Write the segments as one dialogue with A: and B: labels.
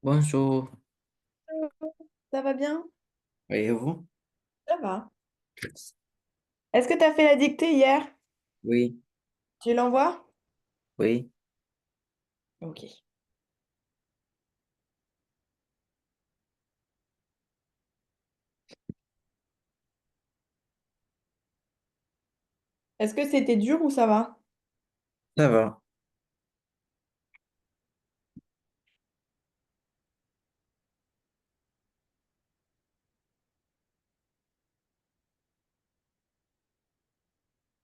A: Bonjour.
B: Ça va bien?
A: Et vous?
B: Ça va. Est-ce que tu as fait la dictée hier?
A: Oui,
B: Tu l'envoies?
A: oui,
B: Ok. Est-ce que c'était dur ou ça va?
A: ça va.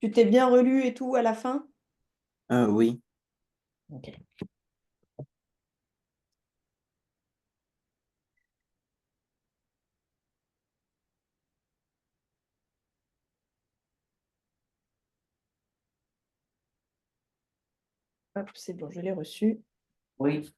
B: Tu t'es bien relu et tout à la fin?
A: Oui,
B: Ok. Hop, c'est bon, je l'ai reçu.
A: oui,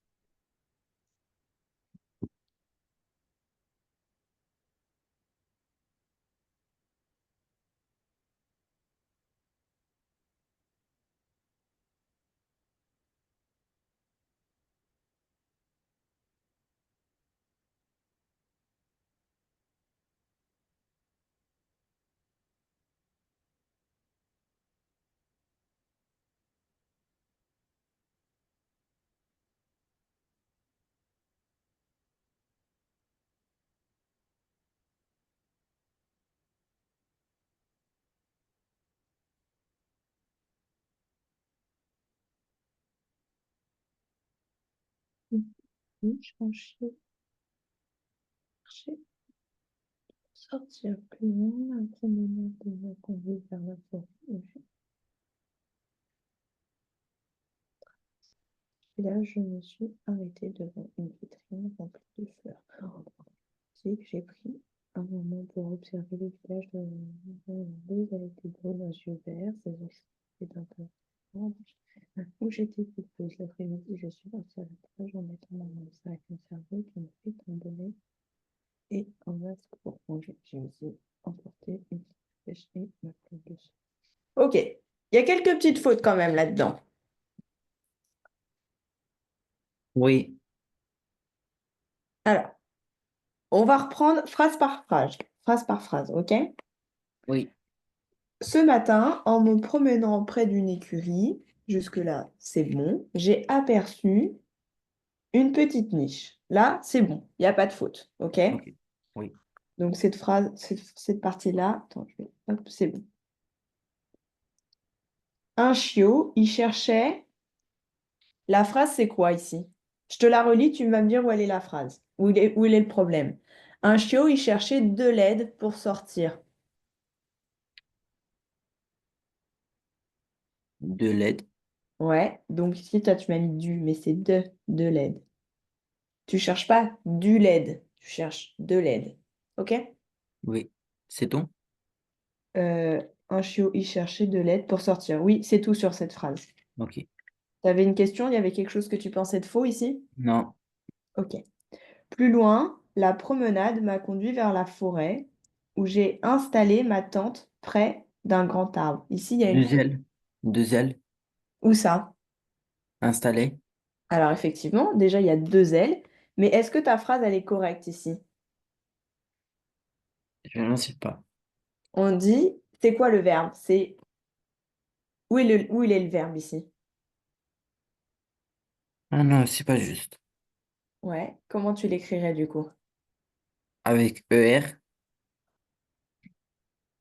B: Changer, sortir plus loin, la promenade de conduire vers la forêt. Et là, je me suis arrêtée devant une vitrine remplie de fleurs. C'est que j'ai pris un moment pour observer le village de Hollandaise avec des brunes aux yeux verts, ses extrémités d'un peu où j'étais toute prise. L'après-midi, je suis partie à la plage en mettant mon sac, un cerveau qui me fait tomber et un masque pour manger. J'ai aussi emporté une pêche et ma peau de soie. Ok, il y a quelques petites fautes quand même là-dedans.
A: oui,
B: Alors, on va reprendre phrase par phrase, ok?
A: oui,
B: Ce matin, en me promenant près d'une écurie, jusque-là, c'est bon, j'ai aperçu une petite niche. Là, c'est bon, il n'y a pas de faute, ok?
A: ok, oui.
B: Donc, cette phrase, cette partie-là, attends, hop, c'est bon. Un chiot, il cherchait. La phrase, c'est quoi ici? Je te la relis, tu vas me dire où elle est la phrase, où il est le problème. Un chiot, il cherchait de l'aide pour sortir.
A: De l'aide,
B: Ouais, donc ici, toi, tu m'as mis du, mais c'est de l'aide. Tu cherches pas du LED, tu cherches de l'aide. Ok?
A: oui. C'est tout?
B: Un chiot, il cherchait de l'aide pour sortir. Oui, c'est tout sur cette phrase.
A: Ok.
B: Tu avais une question? Il y avait quelque chose que tu pensais de faux ici?
A: Non,
B: Ok. Plus loin, la promenade m'a conduit vers la forêt où j'ai installé ma tente près d'un grand arbre. Ici, il y a une
A: deux
B: faute.
A: ailes, deux ailes
B: Où ça?
A: installées.
B: Alors, effectivement, déjà, il y a deux ailes. Mais est-ce que ta phrase, elle est correcte ici?
A: Je ne sais pas.
B: On dit, c'est quoi le verbe? C'est où il est le verbe ici?
A: Ah non, c'est pas juste.
B: Ouais. Comment tu l'écrirais du coup?
A: Avec ER?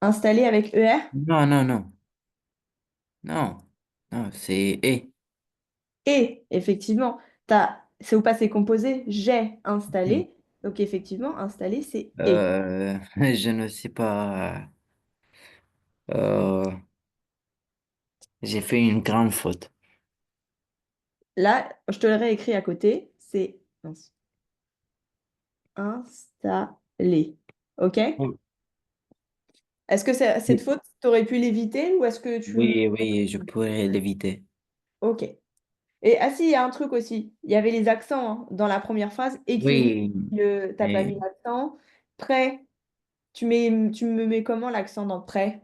B: Installé avec ER?
A: Non, non, non, non, non, c'est E.
B: Et effectivement, c'est au passé composé, j'ai
A: Ok.
B: installé. Donc effectivement, installé, c'est et.
A: Je ne sais pas. Euh, j'ai fait une grande faute.
B: Là, je te le réécris à côté, c'est installé. OK?
A: Oui,
B: Est-ce que cette faute, tu aurais pu l'éviter ou est-ce que tu...
A: oui, oui, je pourrais l'éviter.
B: OK. Et ah si, il y a un truc aussi. Il y avait les accents hein, dans la première phrase. Écurie,
A: Oui,
B: t'as pas mis
A: mais
B: l'accent. Prêt, tu me mets comment l'accent dans prêt?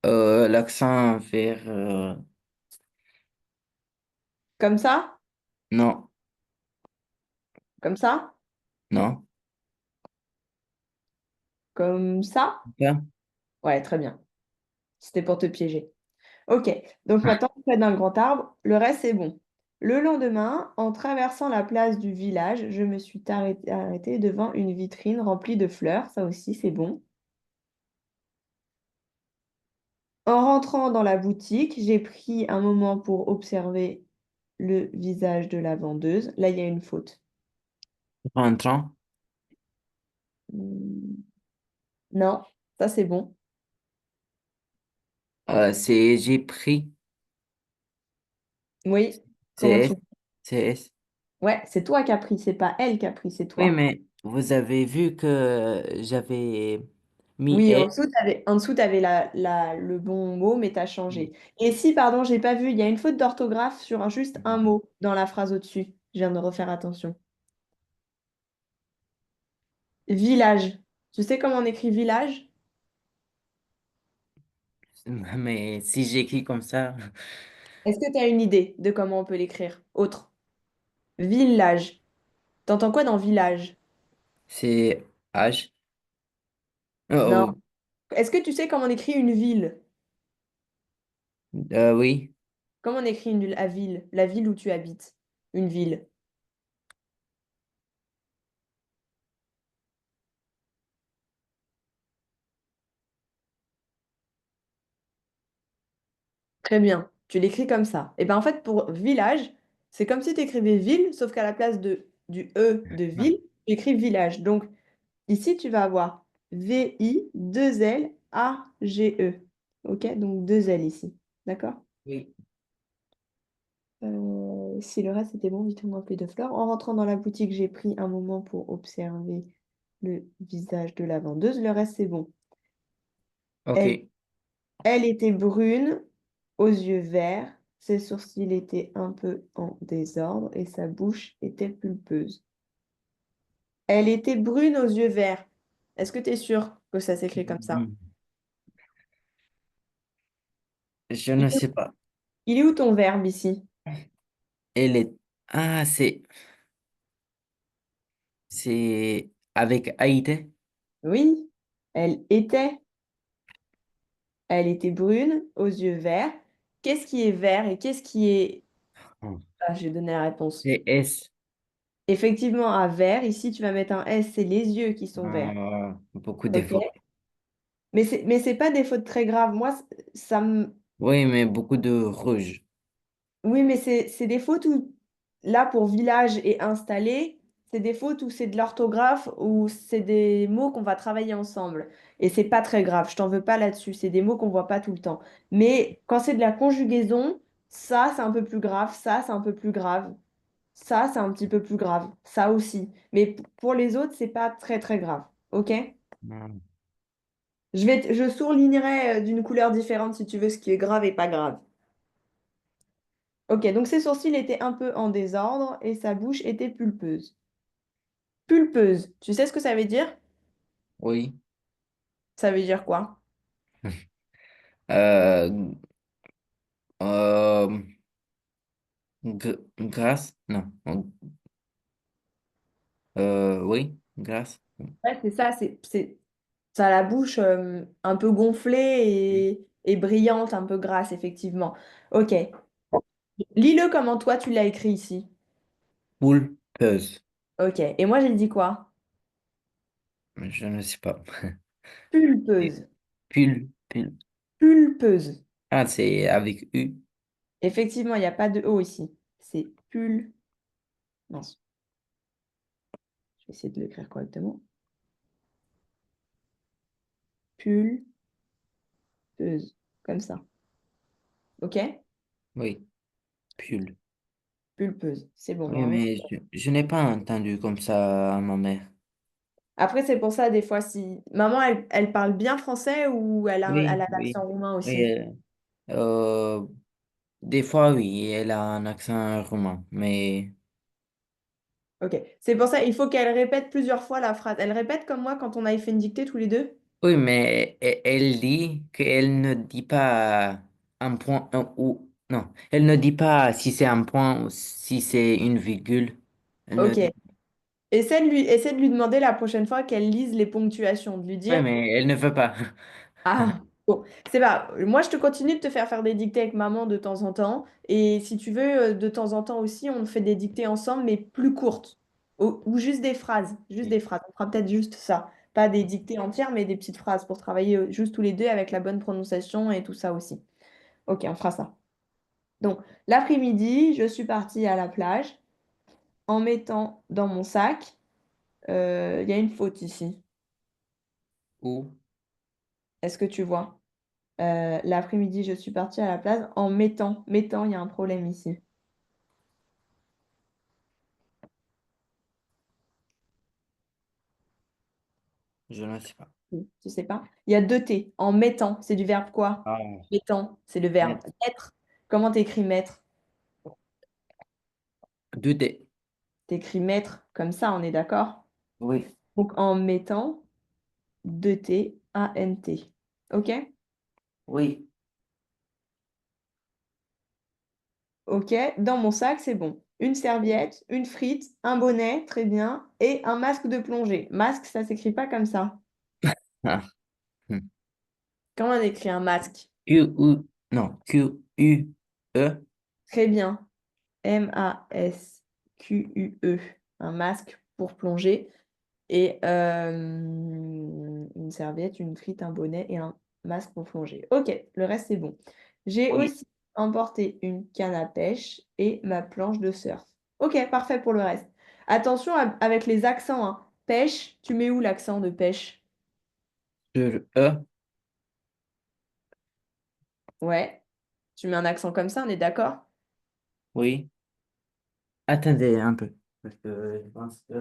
A: l'accent vers...
B: Comme ça?
A: non,
B: Comme ça?
A: Non?
B: Comme ça?
A: Ça?
B: Ouais, très bien. C'était pour te piéger. Ok, donc maintenant, près d'un grand arbre, le reste c'est bon. Le lendemain, en traversant la place du village, je me suis arrêtée devant une vitrine remplie de fleurs. Ça aussi, c'est bon. En rentrant dans la boutique, j'ai pris un moment pour observer le visage de la vendeuse. Là, il y a une faute.
A: Rentrant?
B: Hmm, non, ça c'est bon.
A: C'est j'ai pris.
B: Oui,
A: C'est
B: comment
A: S.
B: tu...
A: C'est S.
B: Ouais, c'est toi qui as pris, c'est pas elle qui a pris, c'est
A: Oui,
B: toi.
A: mais vous avez vu que j'avais mis
B: Oui,
A: S.
B: en dessous, tu avais le bon mot, mais tu as changé. Et si, pardon, j'ai pas vu, il y a une faute d'orthographe sur juste un mot dans la phrase au-dessus. Je viens de refaire attention. Village. Tu sais comment on écrit village?
A: Mais si j'écris comme ça,
B: Est-ce que tu as une idée de comment on peut l'écrire? Autre. Village. T'entends quoi dans village?
A: c'est H.
B: Non.
A: Oh,
B: Est-ce que tu sais comment on écrit une ville?
A: oui.
B: Comment on écrit la ville? La ville où tu habites. Une ville. Très bien. Tu l'écris comme ça. Et bien en fait, pour village, c'est comme si tu écrivais ville, sauf qu'à la place du E de
A: Ah,
B: ville, tu écris village. Donc ici, tu vas avoir V-I-2-L-A-G-E. OK? Donc deux L ici. D'accord?
A: oui.
B: Si le reste était bon, vitrine remplie de fleurs. En rentrant dans la boutique, j'ai pris un moment pour observer le visage de la vendeuse. Le reste, c'est bon.
A: Ok.
B: Elle, elle était brune, aux yeux verts. Ses sourcils étaient un peu en désordre et sa bouche était pulpeuse. Elle était brune aux yeux verts. Est-ce que tu es sûr que ça s'écrit comme ça?
A: Hmm. Je
B: Il
A: ne
B: est où
A: sais pas.
B: il est où ton verbe ici?
A: Elle est. Ah, c'est avec Haïti.
B: Oui, elle était. Elle était brune, aux yeux verts. Qu'est-ce qui est vert et qu'est-ce qui est...
A: Oh.
B: Ah, j'ai donné la réponse.
A: C'est S.
B: Effectivement, à vert, ici, tu vas mettre un S, c'est les yeux qui sont verts.
A: Beaucoup
B: OK?
A: d'efforts.
B: Mais c'est pas des fautes très graves. Moi, ça me...
A: Oui, mais beaucoup de rouge.
B: Oui, mais c'est des fautes où, là, pour village et installé, c'est des fautes où c'est de l'orthographe, ou c'est des mots qu'on va travailler ensemble. Et c'est pas très grave, je t'en veux pas là-dessus. C'est des mots qu'on voit pas tout le temps. Mais quand c'est de la conjugaison, ça, c'est un peu plus grave. Ça, c'est un peu plus grave. Ça, c'est un petit peu plus grave. Ça aussi. Mais pour les autres, c'est pas très, très grave. OK?
A: Hmm.
B: Je surlignerai d'une couleur différente si tu veux ce qui est grave et pas grave. Ok, donc ses sourcils étaient un peu en désordre et sa bouche était pulpeuse. Pulpeuse, tu sais ce que ça veut dire?
A: Oui.
B: Ça veut dire quoi?
A: Euh, euh, Grâce? Non. Oui, grâce.
B: Ouais, c'est ça, ça a la bouche un peu gonflée et brillante, un peu grasse, effectivement. Ok, lis-le comment toi tu l'as écrit ici.
A: Pulpeuse.
B: Ok, et moi j'ai dit quoi?
A: Je ne sais pas.
B: Pulpeuse.
A: Pul.
B: Pulpeuse.
A: Ah, c'est avec U.
B: Effectivement, il n'y a pas de O ici. C'est pul. Mince, je vais essayer de l'écrire correctement. Pulpeuse. Comme ça. Ok?
A: Oui, Pul.
B: Pulpeuse. C'est bon,
A: Oui,
B: normalement.
A: mais je n'ai pas entendu comme ça à ma mère.
B: Après, c'est pour ça, des fois, si... Maman, elle parle bien français ou elle
A: Oui,
B: a
A: oui.
B: l'accent roumain
A: Oui,
B: aussi?
A: euh, des fois, oui, elle a un accent roumain, mais
B: Ok. C'est pour ça, il faut qu'elle répète plusieurs fois la phrase. Elle répète comme moi quand on avait fait une dictée tous les deux?
A: oui, mais elle dit qu'elle ne dit pas un point ou non, elle ne dit pas si c'est un point ou si c'est une virgule. Elle ne
B: Ok.
A: dit.
B: essaie de lui demander la prochaine fois qu'elle lise les ponctuations, de lui
A: Ouais,
B: dire,
A: mais elle ne veut pas.
B: ah, bon, c'est pas. Moi, je te continue de te faire faire des dictées avec maman de temps en temps. Et si tu veux, de temps en temps aussi, on fait des dictées ensemble, mais plus courtes. Ou juste des phrases. Juste des phrases. On fera peut-être juste ça. Pas des dictées entières, mais des petites phrases pour travailler juste tous les deux avec la bonne prononciation et tout ça aussi. Ok, on fera ça. Donc, l'après-midi, je suis partie à la plage en mettant dans mon sac. Il y a une faute ici.
A: Ou,
B: Est-ce que tu vois? L'après-midi, je suis partie à la plage en mettant. Mettant, il y a un problème ici.
A: je ne sais pas.
B: Tu sais pas? Il y a deux T. En mettant, c'est du verbe quoi?
A: Ah,
B: Mettant, c'est le verbe
A: mettre.
B: être. Comment t'écris mettre?
A: Douter.
B: T'écris mettre comme ça, on est d'accord?
A: Oui,
B: Donc en mettant, deux T, A-N-T. Ok?
A: oui.
B: Ok, dans mon sac, c'est bon. Une serviette, une frite, un bonnet, très bien, et un masque de plongée. Masque, ça s'écrit pas comme ça.
A: Ah, hmm.
B: Comment on écrit un masque?
A: Q-U, non, Q-U-E.
B: Très bien. M-A-S-Q-U-E. Un masque pour plonger. Et une serviette, une frite, un bonnet et un masque pour plonger. Ok, le reste c'est bon. J'ai
A: Oui.
B: aussi emporté une canne à pêche et ma planche de surf. Ok, parfait pour le reste. Attention avec les accents, hein. Pêche, tu mets où l'accent de pêche?
A: Sur E.
B: Ouais, tu mets un accent comme ça, on est d'accord?
A: Oui. Attendez un peu. Parce que je pense que...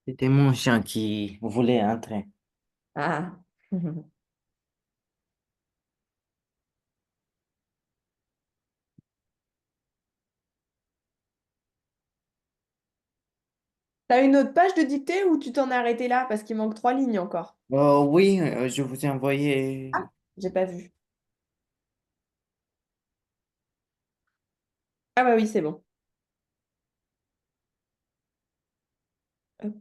A: C'était mon chien qui voulait entrer.
B: Ah. T'as une autre page de dictée ou tu t'en es arrêté là parce qu'il manque trois lignes encore?
A: Oh, oui, je vous ai envoyé.
B: Ah, j'ai pas vu. Ah bah oui, c'est bon. Hop,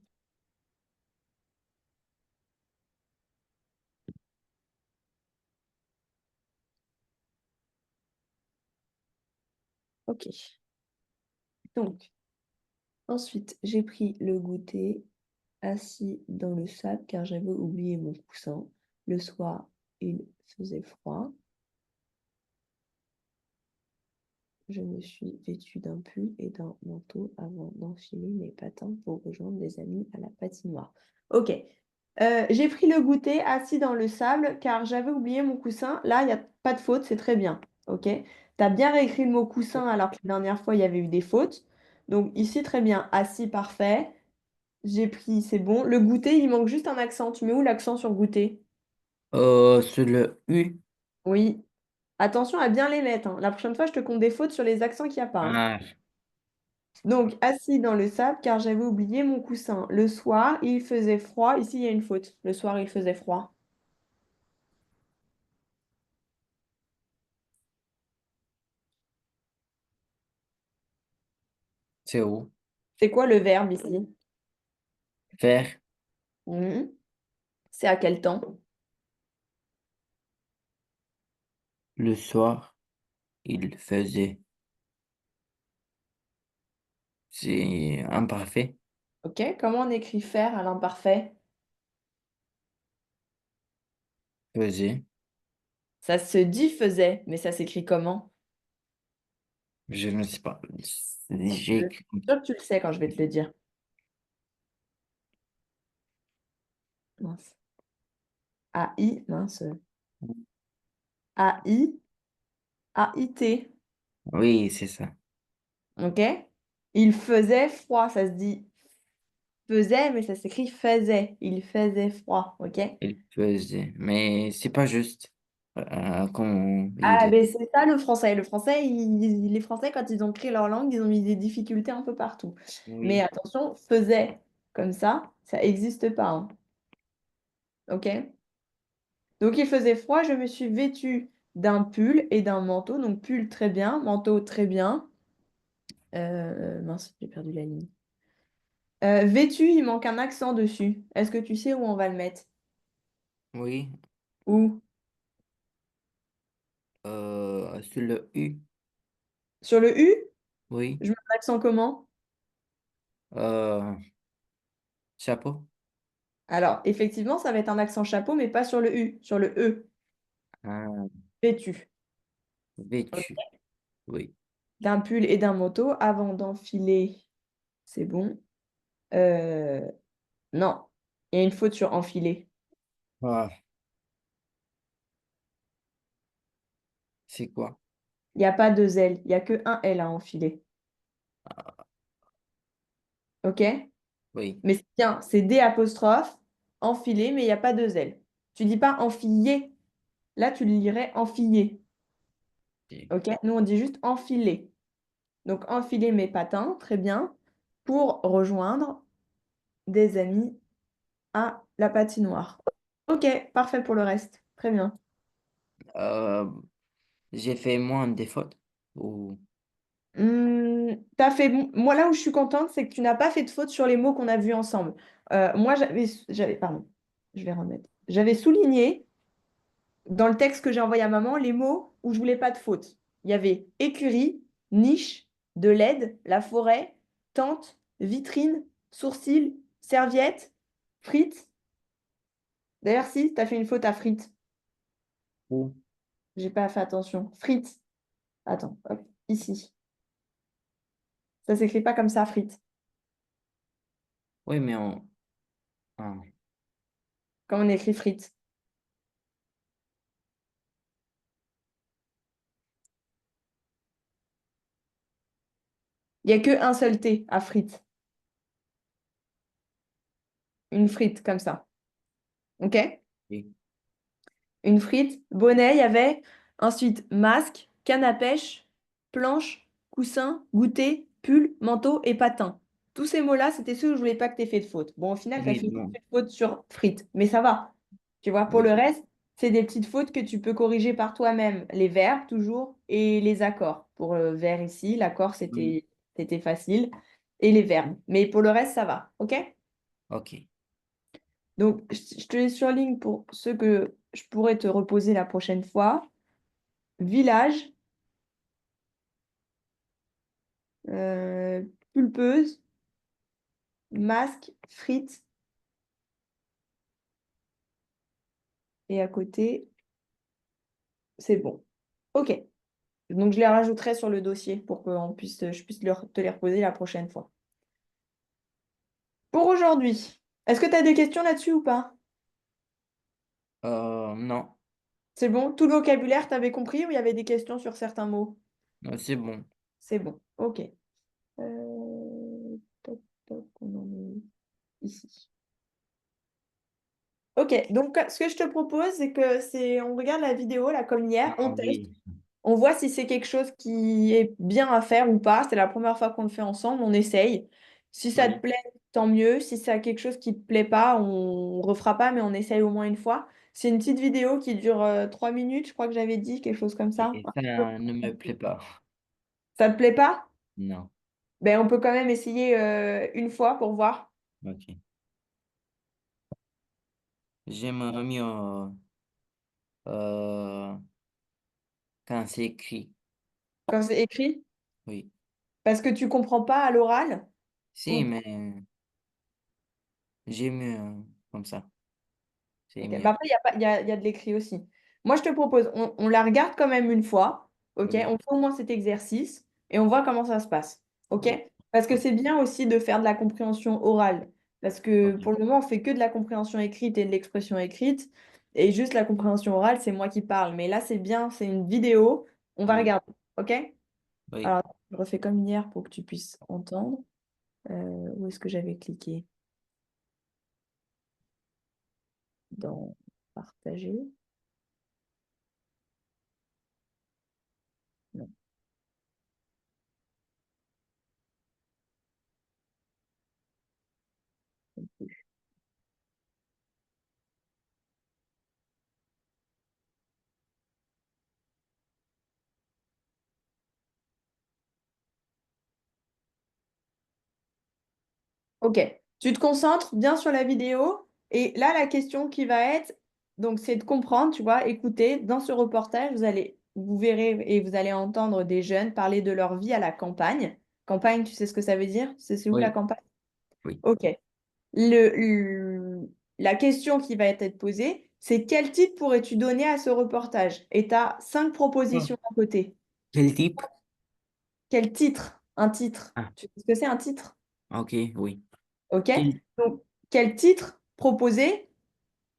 B: ok. Donc, ensuite, j'ai pris le goûter assis dans le sac car j'avais oublié mon coussin. Le soir, il faisait froid. Je me suis vêtue d'un pull et d'un manteau avant d'enfiler mes patins pour rejoindre des amis à la patinoire. Ok. J'ai pris le goûter assis dans le sable car j'avais oublié mon coussin. Là, il n'y a pas de faute, c'est très bien. Ok. Tu as bien réécrit le mot coussin alors que la dernière fois, il y avait eu des fautes. Donc ici, très bien. Assis, parfait. J'ai pris, c'est bon. Le goûter, il manque juste un accent. Tu mets où l'accent sur goûter?
A: Sur le U.
B: Oui. Attention à bien les mettre, hein. La prochaine fois, je te compte des fautes sur les accents qu'il n'y a pas, hein.
A: Ah,
B: Donc, assis dans le sable, car j'avais oublié mon coussin. Le soir, il faisait froid. Ici, il y a une faute. Le soir, il faisait froid.
A: c'est où?
B: C'est quoi le verbe ici?
A: Vers
B: Mhm. C'est à quel temps?
A: le soir, il faisait. C'est imparfait.
B: Ok, comment on écrit faire à l'imparfait?
A: Faisait.
B: Ça se dit faisait, mais ça s'écrit comment?
A: Je ne sais pas.
B: Je
A: J'ai
B: suis sûre que tu le sais quand je vais te le dire. Mince. A-I, mince. A-I, A-I-T.
A: Oui, c'est ça.
B: Ok? Il faisait froid, ça se dit faisait, mais ça s'écrit faisait. Il faisait froid, ok?
A: Il faisait. Mais c'est pas juste. Comme
B: Ah,
A: il.
B: ben c'est ça le français. Le français, les Français, quand ils ont créé leur langue, ils ont mis des difficultés un peu partout. Mais
A: Oui.
B: attention, faisait comme ça n'existe pas, hein. Ok? Donc il faisait froid, je me suis vêtue d'un pull et d'un manteau. Donc pull très bien, manteau très bien. Mince, j'ai perdu la ligne. Vêtue, il manque un accent dessus. Est-ce que tu sais où on va le mettre?
A: Oui.
B: Où?
A: Sur le U.
B: Sur le U?
A: Oui.
B: Je mets un accent comment?
A: Euh, chapeau.
B: Alors, effectivement, ça va être un accent chapeau, mais pas sur le U, sur le E.
A: Ah,
B: Vêtue.
A: vêtu. Oui.
B: D'un pull et d'un manteau avant d'enfiler. C'est bon. Euh, non, il y a une faute sur enfiler.
A: Ah, c'est quoi?
B: Il n'y a pas deux L, il n'y a que un L à enfiler. OK?
A: Oui.
B: Mais c'est bien, c'est D apostrophe, enfiler, mais il n'y a pas deux L. Tu dis pas enfiler. Là, tu le lirais enfiler.
A: Ok.
B: OK? Nous, on dit juste enfiler. Donc, enfiler mes patins, très bien, pour rejoindre des amis à la patinoire. OK, parfait pour le reste. Très bien.
A: Euh, j'ai fait moins de fautes. Ou...
B: T'as fait... Moi, là où je suis contente, c'est que tu n'as pas fait de faute sur les mots qu'on a vus ensemble. Moi, pardon, je vais remettre. J'avais souligné dans le texte que j'ai envoyé à maman les mots où je voulais pas de faute. Il y avait écurie, niche, de l'aide, la forêt, tente, vitrine, sourcil, serviette, frites. D'ailleurs, si, t'as fait une faute à frites.
A: Ou-
B: J'ai pas fait attention. Frites. Attends, hop, ici. Ça s'écrit pas comme ça, frites.
A: Oui, mais ah,
B: Comme on écrit frites. Il n'y a que un seul T à frites. Une frite, comme ça. OK?
A: oui.
B: Une frite. Bonnet, il y avait. Ensuite, masque, canne à pêche, planche, coussin, goûter, pull, manteau et patin. Tous ces mots-là, c'était ceux où je voulais pas que tu aies fait de faute. Bon, au final, tu as
A: Oui,
B: fait une
A: bon.
B: faute sur frites, mais ça va. Tu vois, pour le
A: Oui.
B: reste, c'est des petites fautes que tu peux corriger par toi-même. Les verbes, toujours, et les accords. Pour le verbe ici, l'accord,
A: Oui.
B: c'était facile. Et les verbes. Mais pour le reste, ça va. OK?
A: Ok.
B: Donc, je te laisse sur ligne pour ceux que je pourrais te reposer la prochaine fois. Village, euh, pulpeuse, masque, frites, et à côté, c'est bon. OK. Donc, je les rajouterai sur le dossier pour que je puisse te les reposer la prochaine fois. Pour aujourd'hui, est-ce que tu as des questions là-dessus ou pas?
A: Non.
B: C'est bon? Tout le vocabulaire, tu avais compris ou il y avait des questions sur certains mots?
A: C'est bon.
B: C'est bon. OK. Toc, toc, on en est ici. Ok, donc ce que je te propose, on regarde la vidéo là comme hier, on
A: Ah
B: teste,
A: oui.
B: on voit si c'est quelque chose qui est bien à faire ou pas. C'est la première fois qu'on le fait ensemble, on essaye. Si ça te
A: Oui.
B: plaît, tant mieux. Si c'est quelque chose qui te plaît pas, on refera pas, mais on essaye au moins une fois. C'est une petite vidéo qui dure 3 minutes, je crois que j'avais dit quelque chose comme ça.
A: Et ça ne me plaît pas.
B: Ça te plaît pas?
A: Non.
B: Ben on peut quand même essayer une fois pour voir
A: Ok. J'aimerais mieux euh, quand c'est écrit.
B: quand c'est écrit,
A: Oui.
B: parce que tu comprends pas à l'oral.
A: Si,
B: Ou
A: mais j'aime mieux comme ça. C'est
B: ok.
A: mieux.
B: Bah après, il y a de l'écrit aussi. Moi, je te propose, on la regarde quand même une fois. Ok.
A: Oui.
B: On fait au moins cet exercice et on voit comment ça se passe. Ok.
A: Oui.
B: Parce que
A: Ok.
B: c'est bien aussi de faire de la compréhension orale. Parce que
A: Ok.
B: pour le moment, on fait que de la compréhension écrite et de l'expression écrite. Et juste la compréhension orale, c'est moi qui parle. Mais là, c'est bien, c'est une vidéo. On va
A: Oui.
B: regarder. Ok.
A: Oui.
B: Alors, je refais comme hier pour que tu puisses entendre. Où est-ce que j'avais cliqué? Dans partager. Non. Ok, tu te concentres bien sur la vidéo et là la question qui va être, donc c'est de comprendre, tu vois, écoutez, dans ce reportage, vous verrez et vous allez entendre des jeunes parler de leur vie à la campagne. Campagne, tu sais ce que ça veut dire? C'est où la
A: Oui,
B: campagne?
A: oui.
B: Ok. Le, le- la question qui va être posée, c'est quel titre pourrais-tu donner à ce reportage? Et tu as cinq
A: Ah.
B: propositions à côté.
A: Quel type?
B: Quel titre? Un titre.
A: Ah,
B: Tu sais ce que c'est un titre?
A: ok, oui.
B: Ok?
A: Quel...
B: Donc, quel titre proposer?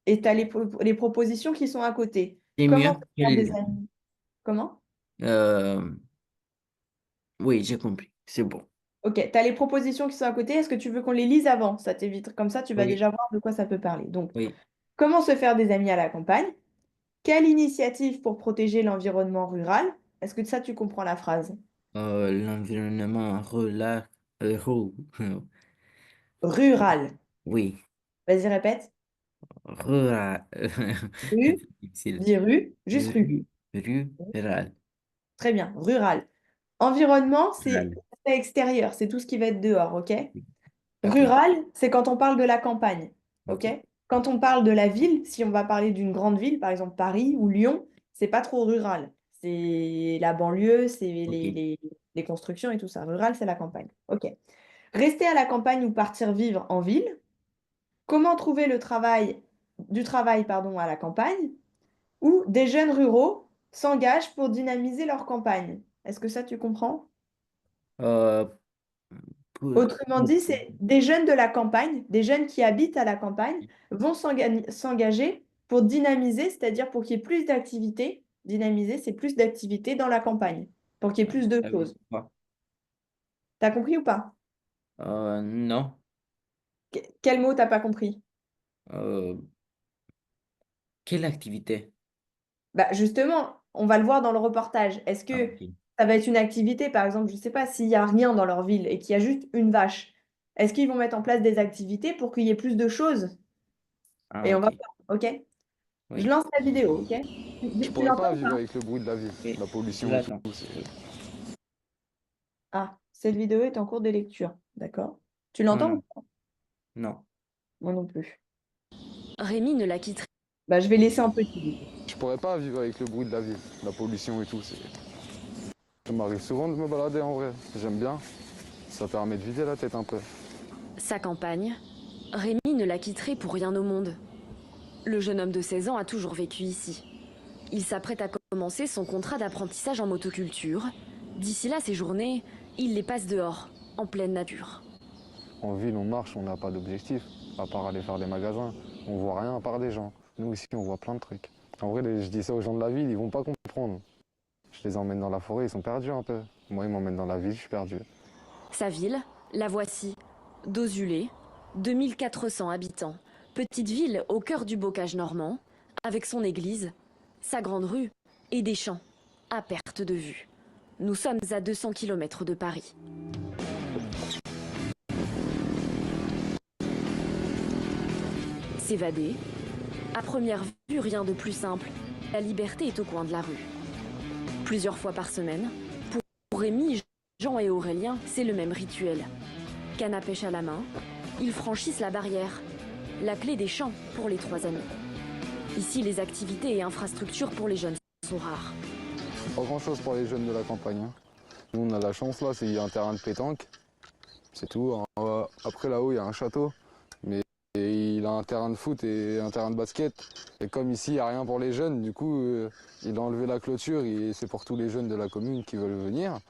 B: Et tu as les propositions qui sont à côté.
A: C'est
B: Comment
A: mieux.
B: se faire des amis? Comment?
A: Euh, oui, j'ai compris. C'est bon.
B: Ok, tu as les propositions qui sont à côté. Est-ce que tu veux qu'on les lise avant? Ça t'évite. Comme ça, tu vas
A: Oui,
B: déjà voir de quoi ça peut parler. Donc,
A: oui.
B: comment se faire des amis à la campagne? Quelle initiative pour protéger l'environnement rural? Est-ce que ça, tu comprends la phrase?
A: L'environnement rural,
B: Rural.
A: oui,
B: Vas-y, répète.
A: rural,
B: Rue,
A: c'est difficile.
B: dis rue, juste rue.
A: Rue, rural,
B: Très bien, rural. Environnement, c'est
A: rural.
B: l'aspect extérieur, c'est tout ce qui va être dehors, ok?
A: Oui. Ok,
B: Rural, c'est quand on parle de la campagne, ok?
A: ok,
B: Quand on parle de la ville, si on va parler d'une grande ville, par exemple Paris ou Lyon, c'est pas trop rural. C'est la banlieue, c'est
A: ok.
B: les constructions et tout ça. Rural, c'est la campagne. Ok. Rester à la campagne ou partir vivre en ville. Comment trouver du travail, pardon, à la campagne? Ou des jeunes ruraux s'engagent pour dynamiser leur campagne. Est-ce que ça, tu comprends?
A: Euh, pour,
B: Autrement dit, c'est des jeunes de la campagne, des jeunes qui habitent à la campagne, vont s'engager pour dynamiser, c'est-à-dire pour qu'il y ait plus d'activités. Dynamiser, c'est plus d'activités dans la campagne, pour qu'il y ait plus de
A: ça veut
B: choses.
A: dire quoi?
B: T'as compris ou pas?
A: Non.
B: Quel mot t'as pas compris?
A: Euh, quelle activité?
B: Bah justement, on va le voir dans le reportage. Est-ce
A: Ah,
B: que
A: ok.
B: ça va être une activité, par exemple, je ne sais pas, s'il n'y a rien dans leur ville et qu'il y a juste une vache, est-ce qu'ils vont mettre en place des activités pour qu'il y ait plus de choses?
A: Ah,
B: Et on va
A: ok.
B: voir, ok? Je
A: Oui.
B: lance la vidéo, ok?
C: Je
B: Tu
C: pourrais
B: l'entends
C: pas
B: ou
C: vivre
B: pas?
C: avec le bruit de la ville,
A: Et
C: la pollution et tout.
A: j'attends. Oui.
B: Ah, cette vidéo est en cours de lecture, d'accord? Tu
A: Oh
B: l'entends ou
A: non,
B: pas?
A: non.
B: Moi non plus.
D: Rémi ne la quitterait.
B: Bah, je vais laisser un petit du coup.
C: Je pourrais pas vivre avec le bruit de la ville, la pollution et tout. Ça m'arrive souvent de me balader en vrai. J'aime bien. Ça permet de vider la tête un peu.
D: Sa campagne, Rémi ne la quitterait pour rien au monde. Le jeune homme de 16 ans a toujours vécu ici. Il s'apprête à commencer son contrat d'apprentissage en motoculture. D'ici là, ses journées, il les passe dehors, en pleine nature.
C: En ville, on marche, on n'a pas d'objectif, à part aller faire des magasins. On voit rien à part des gens. Nous ici, on voit plein de trucs. En vrai, je dis ça aux gens de la ville, ils vont pas comprendre. Je les emmène dans la forêt, ils sont perdus un peu. Moi, ils m'emmènent dans la ville, je suis perdu.
D: Sa ville, la voici. Dozulé, 2400 habitants. Petite ville au cœur du bocage normand, avec son église, sa grande rue et des champs, à perte de vue. Nous sommes à 200 km de Paris. S'évader, à première vue, rien de plus simple. La liberté est au coin de la rue. Plusieurs fois par semaine, pour Rémi, Jean et Aurélien, c'est le même rituel. Canne à pêche à la main, ils franchissent la barrière. La clé des champs pour les trois amis. Ici, les activités et infrastructures pour les jeunes sont rares.
C: Pas grand chose pour les jeunes de la campagne, hein. Nous, on a la chance là, c'est qu'il y a un terrain de pétanque. C'est tout. Après là-haut, il y a un château. Mais il a un terrain de foot et un terrain de basket. Et comme ici, il n'y a rien pour les jeunes, du coup, il a enlevé la clôture et c'est pour tous les jeunes de la commune qui veulent venir.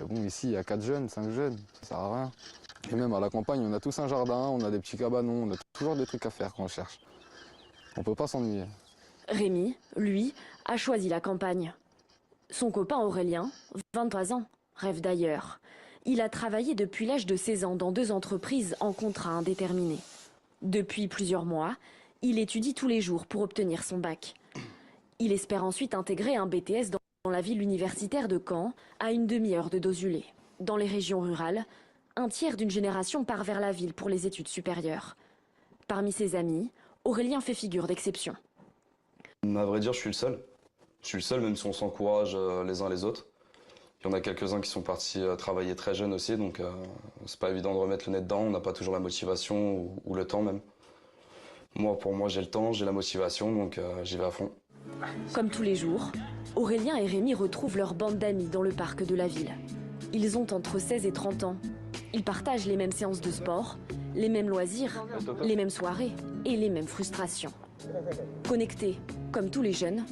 C: Et bon, ici, il y a 4 jeunes, 5 jeunes, ça sert à rien. Et même à la campagne, on a tous un jardin, on a des petits cabanons, on a toujours des trucs à faire quand on cherche. On peut pas s'ennuyer.
D: Rémi, lui, a choisi la campagne. Son copain Aurélien, 23 ans, rêve d'ailleurs. Il a travaillé depuis l'âge de 16 ans dans deux entreprises en contrat indéterminé. Depuis plusieurs mois, il étudie tous les jours pour obtenir son bac. Il espère ensuite intégrer un BTS dans la ville universitaire de Caen, à une demi-heure de Dozulé. Dans les régions rurales, un tiers d'une génération part vers la ville pour les études supérieures. Parmi ses amis, Aurélien fait figure d'exception.
E: À vrai dire, je suis le seul. Je suis le seul, même si on s'encourage les uns les autres. Il y en a quelques-uns qui sont partis travailler très jeunes aussi, donc c'est pas évident de remettre le nez dedans. On n'a pas toujours la motivation ou le temps même. Pour moi, j'ai le temps, j'ai la motivation, donc j'y vais à fond.
D: Comme tous les jours, Aurélien et Rémi retrouvent leur bande d'amis dans le parc de la ville. Ils ont entre 16 et 30 ans. Ils partagent les mêmes séances de sport, les mêmes loisirs, les mêmes soirées et les mêmes frustrations. Connectés, comme tous les jeunes,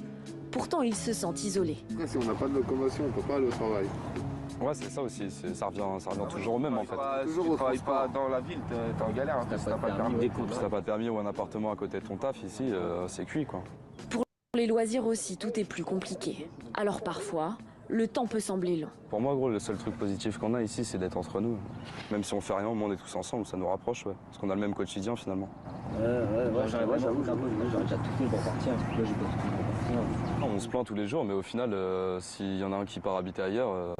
D: pourtant ils se sentent isolés.
C: Si on n'a pas de locomotion, on peut pas aller au travail.
E: Ouais, c'est ça aussi, ça revient toujours au même en fait.
C: Toujours
F: Si tu
C: au
F: travailles
C: transport.
F: pas dans la ville, t'es en galère. Hein, si t'as pas de permis.
E: Si t'as pas de permis ou un appartement à côté de ton taf, ici, c'est cuit quoi.
D: Pour les loisirs aussi, tout est plus compliqué. Alors parfois, le temps peut sembler long.
E: Pour moi, gros, le seul truc positif qu'on a ici, c'est d'être entre nous. Même si on fait rien, on est tous ensemble, ça nous rapproche, ouais. Parce qu'on a le même quotidien finalement.
F: J'avoue, j'aurais déjà tout fait pour partir. Là, j'ai pas tout fait pour partir.
E: On se plaint tous les jours, mais au final, s'il y en a un qui part habiter ailleurs,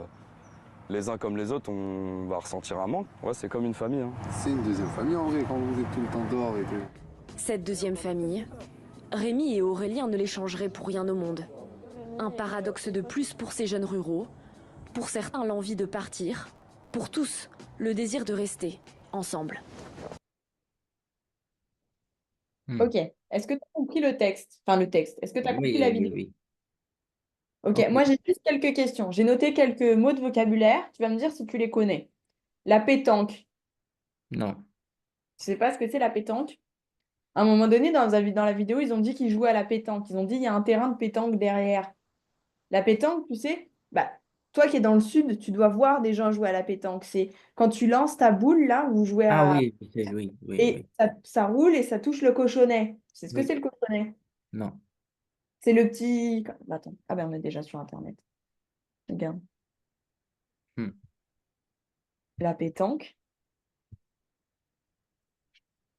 E: les uns comme les autres, on va ressentir un manque. Ouais, c'est comme une famille. Hein.
C: C'est une deuxième famille en vrai quand vous êtes tout le temps dehors et tout.
D: Cette deuxième famille, Rémi et Aurélien ne les changeraient pour rien au monde. Un paradoxe de plus pour ces jeunes ruraux. Pour certains, l'envie de partir. Pour tous, le désir de rester ensemble.
B: Ok. Est-ce que tu as compris le texte? Enfin, le texte. Est-ce que tu as compris
A: Oui,
B: la
A: oui,
B: vidéo?
A: oui.
B: Ok.
A: Ok.
B: Moi, j'ai juste quelques questions. J'ai noté quelques mots de vocabulaire. Tu vas me dire si tu les connais. La pétanque.
A: Non.
B: Tu sais pas ce que c'est la pétanque? À un moment donné, dans la vidéo, ils ont dit qu'ils jouaient à la pétanque. Ils ont dit il y a un terrain de pétanque derrière. La pétanque, tu sais, bah, toi qui es dans le sud, tu dois voir des gens jouer à la pétanque. C'est quand tu lances ta boule, là, vous jouez
A: Ah
B: à...
A: oui, je sais, oui, oui,
B: Et
A: oui.
B: ça roule et ça touche le cochonnet. C'est ce que
A: Oui.
B: c'est le cochonnet?
A: Non.
B: C'est le petit... Attends. Ah ben, on est déjà sur Internet. Regarde.
A: Hmm.
B: La pétanque.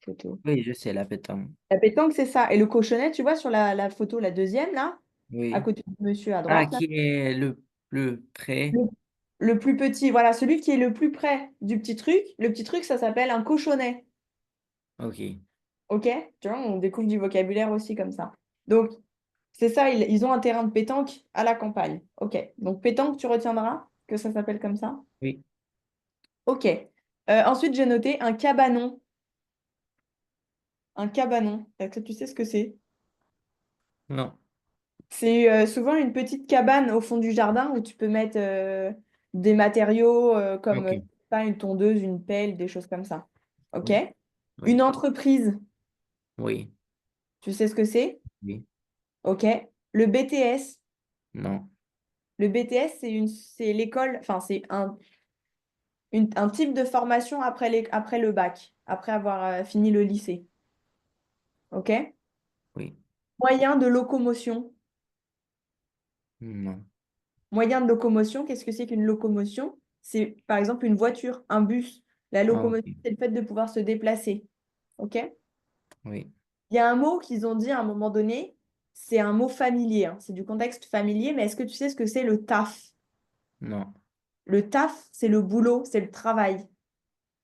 B: Photo.
A: Oui, je sais, la pétanque.
B: La pétanque, c'est ça. Et le cochonnet, tu vois, sur la photo, la deuxième, là, à
A: Oui.
B: côté du monsieur à
A: Ah,
B: droite, là,
A: qui est le plus près?
B: le, le plus petit, voilà, celui qui est le plus près du petit truc. Le petit truc, ça s'appelle un cochonnet.
A: Ok.
B: Ok? Tu vois, on découvre du vocabulaire aussi comme ça. Donc, c'est ça, ils ont un terrain de pétanque à la campagne. Ok. Donc, pétanque, tu retiendras que ça s'appelle comme ça?
A: Oui.
B: Ok. Ensuite, j'ai noté un cabanon. Un cabanon. Est-ce que tu sais ce que c'est?
A: Non.
B: C'est souvent une petite cabane au fond du jardin où tu peux mettre des matériaux comme, je
A: Ok.
B: sais pas, une tondeuse, une pelle, des choses comme ça. Ok?
A: Oui.
B: Une
A: Oui.
B: entreprise,
A: Oui.
B: tu sais ce que c'est?
A: Oui.
B: Ok. Le BTS.
A: Non.
B: Le BTS, c'est l'école, enfin, c'est un type de formation après le bac, après avoir fini le lycée. OK?
A: Oui.
B: Moyen de locomotion.
A: Non.
B: Moyen de locomotion, qu'est-ce que c'est qu'une locomotion? C'est par exemple une voiture, un bus. La
A: Ah, ok.
B: locomotion, c'est le fait de pouvoir se déplacer. OK?
A: Oui.
B: Il y a un mot qu'ils ont dit à un moment donné, c'est un mot familier, hein, c'est du contexte familier, mais est-ce que tu sais ce que c'est le taf?
A: Non.
B: Le taf, c'est le boulot, c'est le travail.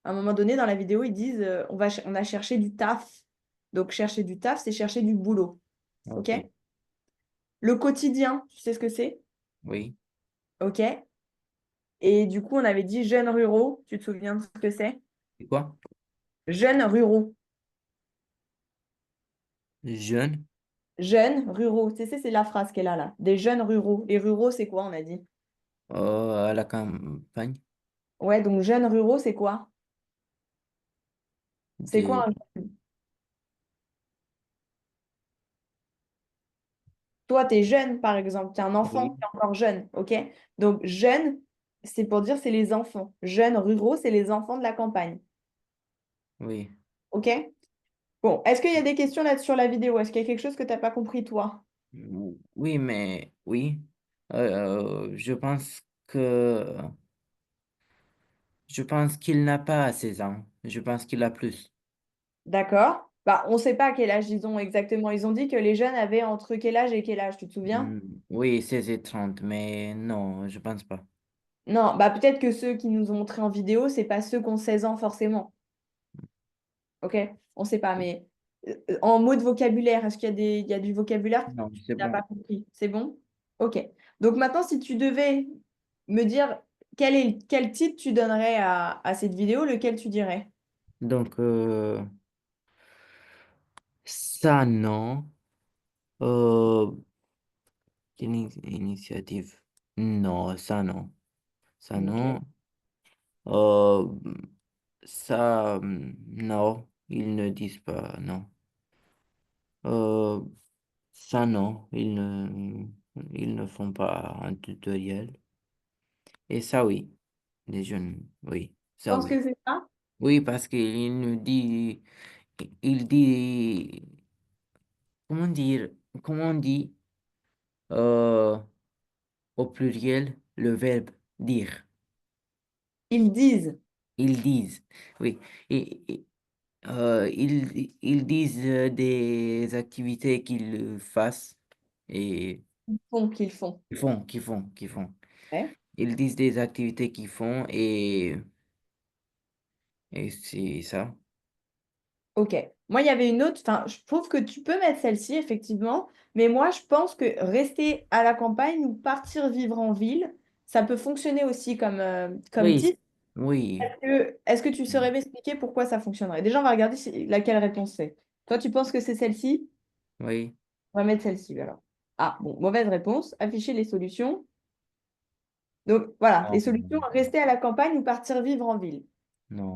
B: À un moment donné, dans la vidéo, ils disent on a cherché du taf. Donc, chercher du taf, c'est chercher du boulot. OK?
A: Ok.
B: Le quotidien, tu sais ce que c'est?
A: Oui.
B: OK? Et du coup, on avait dit jeunes ruraux. Tu te souviens de ce que c'est?
A: C'est quoi?
B: Jeunes ruraux.
A: Jeune.
B: Jeunes ruraux. Tu sais, c'est la phrase qu'elle a là. Des jeunes ruraux. Les ruraux, c'est quoi, on a dit?
A: À la campagne.
B: Ouais, donc jeunes ruraux, c'est quoi? C'est
A: De...
B: quoi Toi, tu es jeune, par exemple. Tu es un enfant
A: Oui.
B: qui est encore jeune. OK? Donc, jeune, c'est pour dire c'est les enfants. Jeunes ruraux, c'est les enfants de la campagne.
A: Oui.
B: OK? Bon, est-ce qu'il y a des questions là sur la vidéo? Est-ce qu'il y a quelque chose que tu n'as pas compris, toi?
A: Oui, mais oui. Je pense que qu'il n'a pas 16 ans. Je pense qu'il a plus.
B: D'accord. Bah, on ne sait pas quel âge ils ont exactement. Ils ont dit que les jeunes avaient entre quel âge et quel âge, tu te souviens?
A: Hmm, oui, 16 et 30, mais non, je pense pas.
B: Non, bah peut-être que ceux qui nous ont montré en vidéo, c'est pas ceux qui ont 16 ans forcément. OK? On ne sait pas, mais en mots de vocabulaire, est-ce qu'il y a il y a du vocabulaire que
A: Non,
B: tu
A: c'est
B: n'as pas
A: bon.
B: compris? C'est bon? OK. Donc maintenant, si tu devais me dire quel titre tu donnerais à cette vidéo, lequel tu dirais?
A: Donc, ça, non. Euh, initiative. Non, ça, non. Ça,
B: Ok.
A: non. Euh, ça, non. Ils ne disent pas, non. Euh, ça, non. Ils ne font pas un tutoriel. Et ça, oui. Les jeunes, oui.
B: Je
A: Ça,
B: pense
A: oui.
B: que c'est ça.
A: Oui, parce qu'il nous dit, il dit, comment dire, comment on dit euh, au pluriel le verbe dire.
B: Ils disent,
A: Ils disent, oui. Ils disent des activités qu'ils fassent et
B: qu'ils font.
A: qu'ils font.
B: Ouais.
A: Ils disent des activités qu'ils font et c'est ça.
B: Ok. Moi, il y avait une autre. Enfin, je trouve que tu peux mettre celle-ci, effectivement. Mais moi, je pense que rester à la campagne ou partir vivre en ville, ça peut fonctionner aussi comme
A: Oui,
B: titre.
A: oui,
B: Est-ce que tu saurais m'expliquer pourquoi ça fonctionnerait? Déjà, on va regarder laquelle réponse c'est. Toi, tu penses que c'est celle-ci?
A: oui.
B: On va mettre celle-ci alors. Ah, bon, mauvaise réponse. Afficher les solutions. Donc, voilà, les solutions,
A: Non,
B: rester à la campagne ou partir vivre en ville.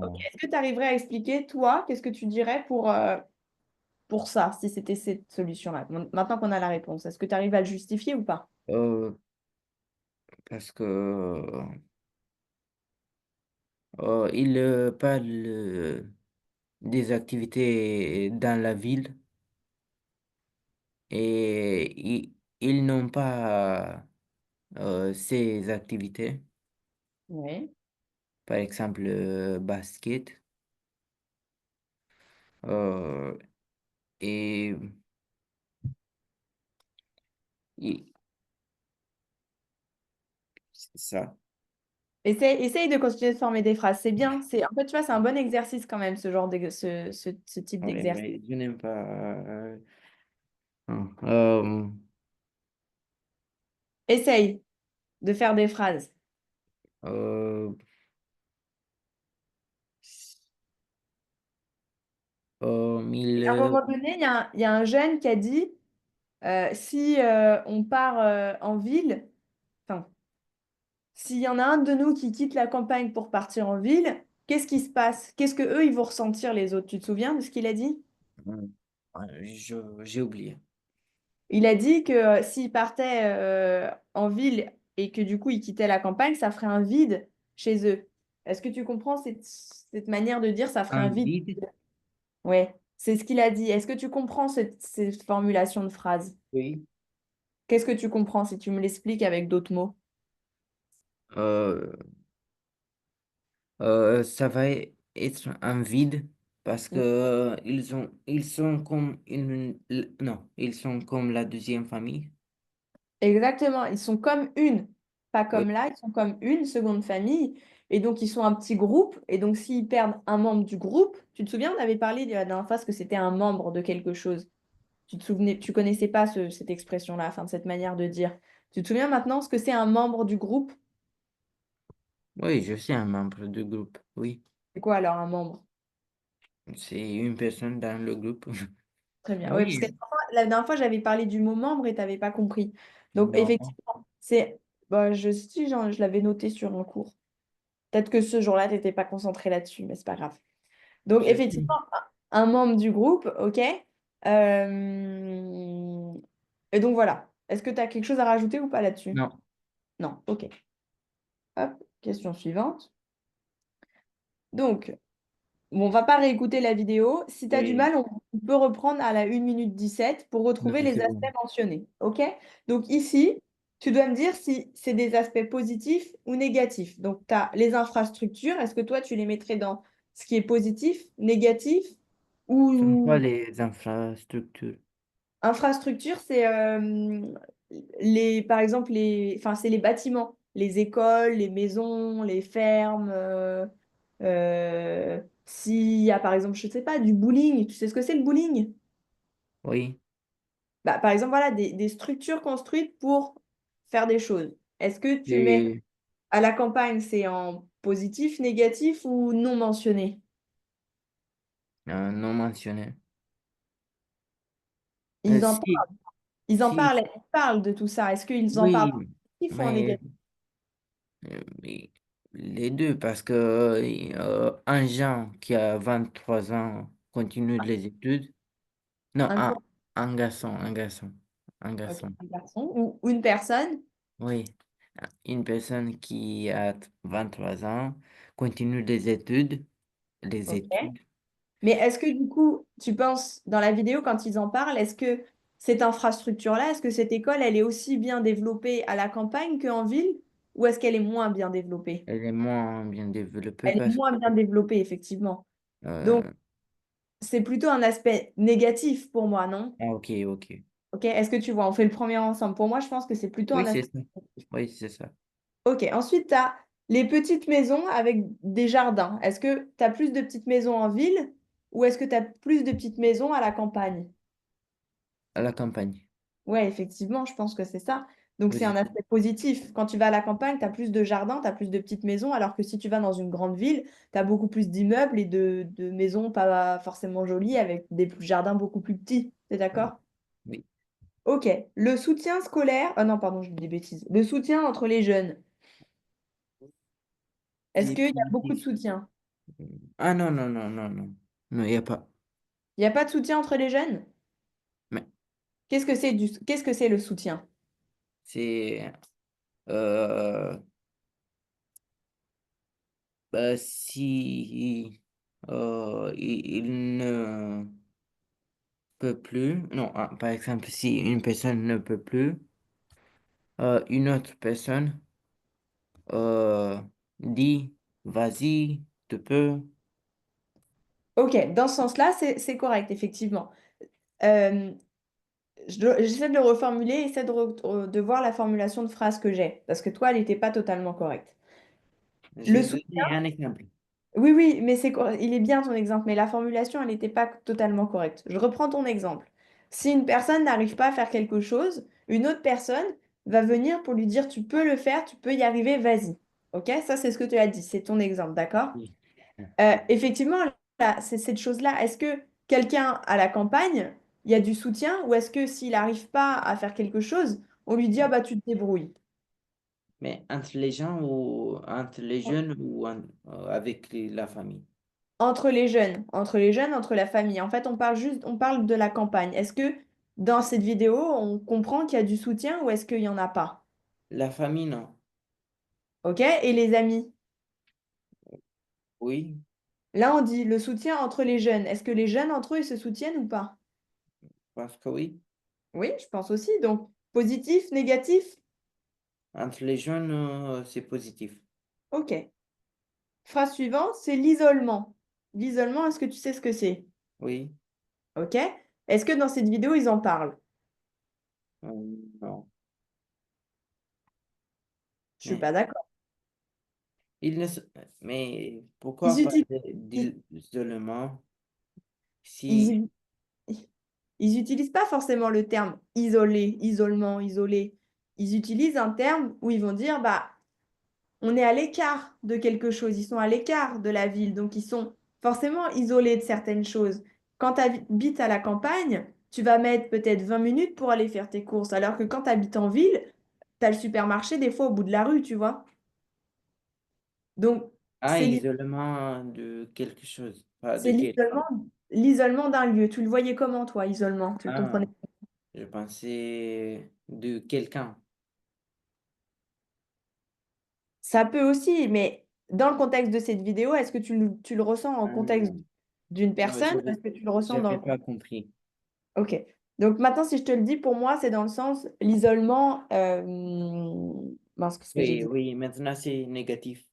B: Ok.
A: non.
B: Est-ce que tu arriverais à expliquer, toi, qu'est-ce que tu dirais pour ça, si c'était cette solution-là? Maintenant qu'on a la réponse, est-ce que tu arrives à le justifier ou pas?
A: Euh, parce que il parle des activités dans la ville et ils n'ont pas ces activités,
B: Oui.
A: par exemple basket. euh, et, et c'est ça.
B: Essaye de continuer de former des phrases. C'est bien. En fait, tu vois, c'est un bon exercice quand même, ce type
A: Oui,
B: d'exercice.
A: mais je n'aime pas. Non.
B: Essaye de faire des phrases.
A: Euh,
B: À un moment donné, il y a un jeune qui a dit, si on part en ville, enfin, s'il y en a un de nous qui quitte la campagne pour partir en ville, qu'est-ce qui se passe? Qu'est-ce que eux ils vont ressentir les autres? Tu te souviens de ce qu'il a dit?
A: j'ai oublié.
B: Il a dit que s'il partait en ville et que du coup il quittait la campagne, ça ferait un vide chez eux. Est-ce que tu comprends cette manière de dire ça ferait un
A: Un
B: vide?
A: vide?
B: Ouais, c'est ce qu'il a dit. Est-ce que tu comprends cette formulation de phrase?
A: Oui.
B: Qu'est-ce que tu comprends si tu me l'expliques avec d'autres mots?
A: Euh, ça va être un vide parce que ils sont comme non, ils sont comme la deuxième famille.
B: Exactement, ils sont comme une, pas
A: Oui,
B: comme là, ils sont comme une seconde famille. Et donc, ils sont un petit groupe. Et donc, s'ils perdent un membre du groupe, tu te souviens, on avait parlé la dernière fois que c'était un membre de quelque chose. Tu te souvenais, tu connaissais pas cette expression-là, enfin, cette manière de dire. Tu te souviens maintenant ce que c'est un membre du groupe?
A: oui, je suis un membre du groupe. Oui,
B: C'est quoi alors un membre?
A: c'est une personne dans le groupe.
B: Très bien. Oui, parce que
A: Oui,
B: la dernière fois, j'avais parlé du mot membre et tu n'avais pas compris. Donc,
A: non,
B: effectivement, c'est. Bah, si, je l'avais noté sur un cours. Peut-être que ce jour-là, tu n'étais pas concentré là-dessus, mais c'est pas grave. Donc,
A: je suis.
B: effectivement, un membre du groupe, ok. Euh, Et donc, voilà. Est-ce que tu as quelque chose à rajouter ou pas là-dessus?
A: Non,
B: Non, ok. Hop, question suivante. Donc, bon, on va pas réécouter la vidéo. Si tu as du
A: oui,
B: mal, on peut reprendre à la 1 minute 17 pour
A: non,
B: retrouver les
A: c'est
B: aspects
A: bon.
B: mentionnés, ok? Donc, ici, tu dois me dire si c'est des aspects positifs ou négatifs. Donc, tu as les infrastructures. Est-ce que toi, tu les mettrais dans ce qui est positif, négatif
A: Sont quoi
B: ou
A: les infrastructures?
B: infrastructure, c'est par exemple, enfin, c'est les bâtiments, les écoles, les maisons, les fermes. S'il y a, par exemple, je ne sais pas, du bowling, tu sais ce que c'est le bowling?
A: Oui,
B: Bah, par exemple, voilà, des structures construites pour faire des choses. Est-ce que tu mets
A: et
B: À la campagne, c'est en positif, négatif ou non mentionné?
A: Non mentionné.
B: Ils en
A: Si,
B: parlent, ils en
A: si,
B: parlent, ils parlent de tout ça. Est-ce qu'ils en parlent
A: oui,
B: en positif ou en
A: mais,
B: négatif?
A: mais les deux, parce que un Jean qui a 23 ans continue les études. Non,
B: Un quoi?
A: un garçon, un
B: Ok,
A: garçon.
B: un garçon ou une personne?
A: Oui, une personne qui a 23 ans continue les études, les
B: Ok.
A: études.
B: Mais est-ce que du coup, tu penses, dans la vidéo, quand ils en parlent, est-ce que cette infrastructure-là, est-ce que cette école, elle est aussi bien développée à la campagne qu'en ville, ou est-ce qu'elle est moins bien développée?
A: Elle est moins bien développée
B: Elle est
A: parce que,
B: moins bien développée, effectivement. Donc,
A: euh,
B: c'est plutôt un aspect négatif pour moi, non?
A: ok, ok.
B: Ok, est-ce que tu vois, on fait le premier ensemble. Pour moi, je pense que c'est plutôt un
A: Oui, c'est
B: aspect
A: ça.
B: négatif.
A: Oui, c'est ça.
B: Ok, ensuite, tu as les petites maisons avec des jardins. Est-ce que tu as plus de petites maisons en ville ou est-ce que tu as plus de petites maisons à la campagne?
A: À la campagne.
B: Ouais, effectivement, je pense que c'est ça. Donc, c'est un
A: Positif.
B: aspect positif. Quand tu vas à la campagne, tu as plus de jardins, tu as plus de petites maisons, alors que si tu vas dans une grande ville, tu as beaucoup plus d'immeubles et de maisons pas forcément jolies avec des jardins beaucoup plus petits. T'es d'accord?
A: Oui.
B: Ok. Le soutien scolaire. Ah non, pardon, je dis des bêtises. Le soutien entre les jeunes.
A: Il
B: Est-ce
A: est
B: qu'il y a beaucoup de
A: positif.
B: soutien?
A: Ah non, non, non, non, non. Non, il n'y a pas.
B: Il n'y a pas de soutien entre les jeunes?
A: Mais
B: Qu'est-ce que c'est le soutien?
A: c'est euh, bah, si il ne peut plus, non, par exemple, si une personne ne peut plus, une autre personne euh, dit, vas-y, tu peux.
B: Ok, dans ce sens-là, c'est correct, effectivement. Euh, j'essaie de le reformuler, essaie de voir la formulation de phrase que j'ai, parce que toi, elle n'était pas totalement correcte. Le
A: J'ai
B: sou-
A: donné un exemple.
B: Oui, oui, mais il est bien ton exemple, mais la formulation, elle n'était pas totalement correcte. Je reprends ton exemple. Si une personne n'arrive pas à faire quelque chose, une autre personne va venir pour lui dire, tu peux le faire, tu peux y arriver, vas-y. Ok? Ça, c'est ce que tu as dit, c'est ton exemple, d'accord?
A: Oui.
B: Effectivement, là, c'est cette chose-là. Est-ce que quelqu'un à la campagne, il y a du soutien ou est-ce que s'il n'arrive pas à faire quelque chose, on lui dit, ah bah tu te débrouilles?
A: Mais entre les gens ou entre les jeunes ou avec la famille.
B: Entre les jeunes, entre la famille. En fait, on parle de la campagne. Est-ce que dans cette vidéo, on comprend qu'il y a du soutien ou est-ce qu'il n'y en a pas?
A: La famille, non.
B: OK? Et les amis?
A: Oui,
B: Là, on dit le soutien entre les jeunes. Est-ce que les jeunes entre eux, ils se soutiennent ou pas?
A: parce que oui.
B: Oui, je pense aussi. Donc, positif, négatif?
A: Entre les jeunes, c'est positif.
B: OK. Phrase suivante, c'est l'isolement. L'isolement, est-ce que tu sais ce que c'est?
A: Oui.
B: OK? Est-ce que dans cette vidéo, ils en parlent?
A: Non.
B: Je suis
A: Mais,
B: pas d'accord.
A: il ne se- mais
B: Ils
A: pourquoi
B: utilisent,
A: parler
B: ils,
A: d'isolement si
B: ils- ils utilisent pas forcément le terme isolé, isolement, isolé. Ils utilisent un terme où ils vont dire, bah, on est à l'écart de quelque chose. Ils sont à l'écart de la ville, donc ils sont forcément isolés de certaines choses. Quand tu habites à la campagne, tu vas mettre peut-être 20 minutes pour aller faire tes courses, alors que quand tu habites en ville, tu as le supermarché des fois au bout de la rue, tu vois. Donc,
A: ah,
B: c'est
A: isolement de quelque chose, pas de
B: c'est
A: quelqu'un.
B: l'isolement d'un lieu. Tu le voyais comment, toi, isolement? Tu le
A: Ah,
B: comprenais?
A: je pensais de quelqu'un.
B: Ça peut aussi, mais dans le contexte de cette vidéo, est-ce que tu le ressens en contexte
A: Non,
B: d'une
A: non,
B: personne ou est-ce que tu le ressens dans
A: j'avais
B: le...
A: pas compris.
B: Ok. Donc maintenant, si je te le dis, pour moi, c'est dans le sens l'isolement... mince, qu'est-ce que j'ai
A: Oui,
B: dit?
A: oui, maintenant c'est négatif.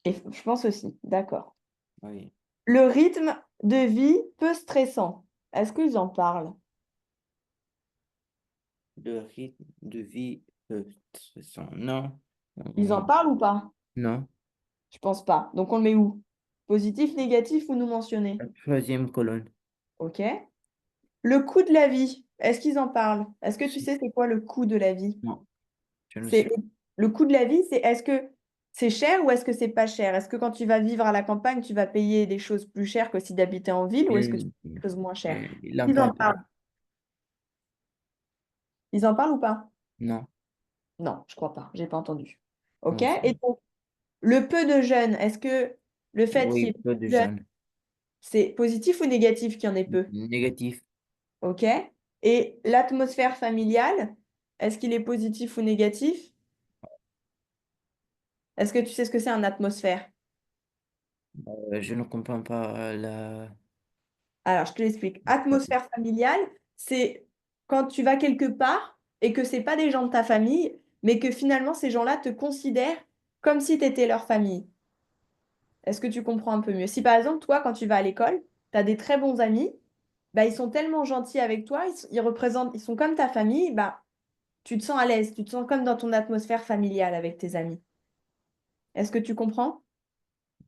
B: Et je pense aussi, d'accord.
A: Oui.
B: Le rythme de vie peu stressant. Est-ce qu'ils en parlent?
A: Le rythme de vie stressant. Non.
B: Ils en
A: Euh,
B: parlent ou pas?
A: non.
B: Je pense pas. Donc on le met où? Positif, négatif ou nous mentionner?
A: La troisième colonne.
B: Ok. Le coût de la vie. Est-ce qu'ils en parlent? Est-ce que tu
A: Si.
B: sais c'est quoi le coût de la vie?
A: Non, je ne
B: C'est
A: sais
B: le,
A: pas.
B: le coût de la vie, c'est est-ce que c'est cher ou est-ce que c'est pas cher? Est-ce que quand tu vas vivre à la campagne, tu vas payer des choses plus chères que si d'habiter en ville ou est-ce que tu
A: Euh,
B: payes des choses moins chères?
A: il en
B: Ils en
A: parle pas.
B: parlent. Ils en parlent ou pas?
A: Non,
B: Non, je crois pas. J'ai pas entendu. OK?
A: non,
B: Et donc, le peu de jeunes, est-ce que le fait qu'il y
A: oui,
B: ait
A: peu
B: peu
A: de
B: de jeunes,
A: jeunes.
B: c'est positif ou négatif qu'il y en ait peu?
A: Négatif.
B: OK? Et l'atmosphère familiale, est-ce qu'il est positif ou négatif? Est-ce que tu sais ce que c'est une atmosphère?
A: Je ne comprends pas la...
B: Alors, je te l'explique. Atmosphère familiale, c'est quand tu vas quelque part et que c'est pas des gens de ta famille, mais que finalement, ces gens-là te considèrent comme si tu étais leur famille. Est-ce que tu comprends un peu mieux? Si par exemple, toi, quand tu vas à l'école, tu as des très bons amis, bah, ils sont tellement gentils avec toi, ils représentent, ils sont comme ta famille, bah, tu te sens à l'aise, tu te sens comme dans ton atmosphère familiale avec tes amis. Est-ce que tu comprends?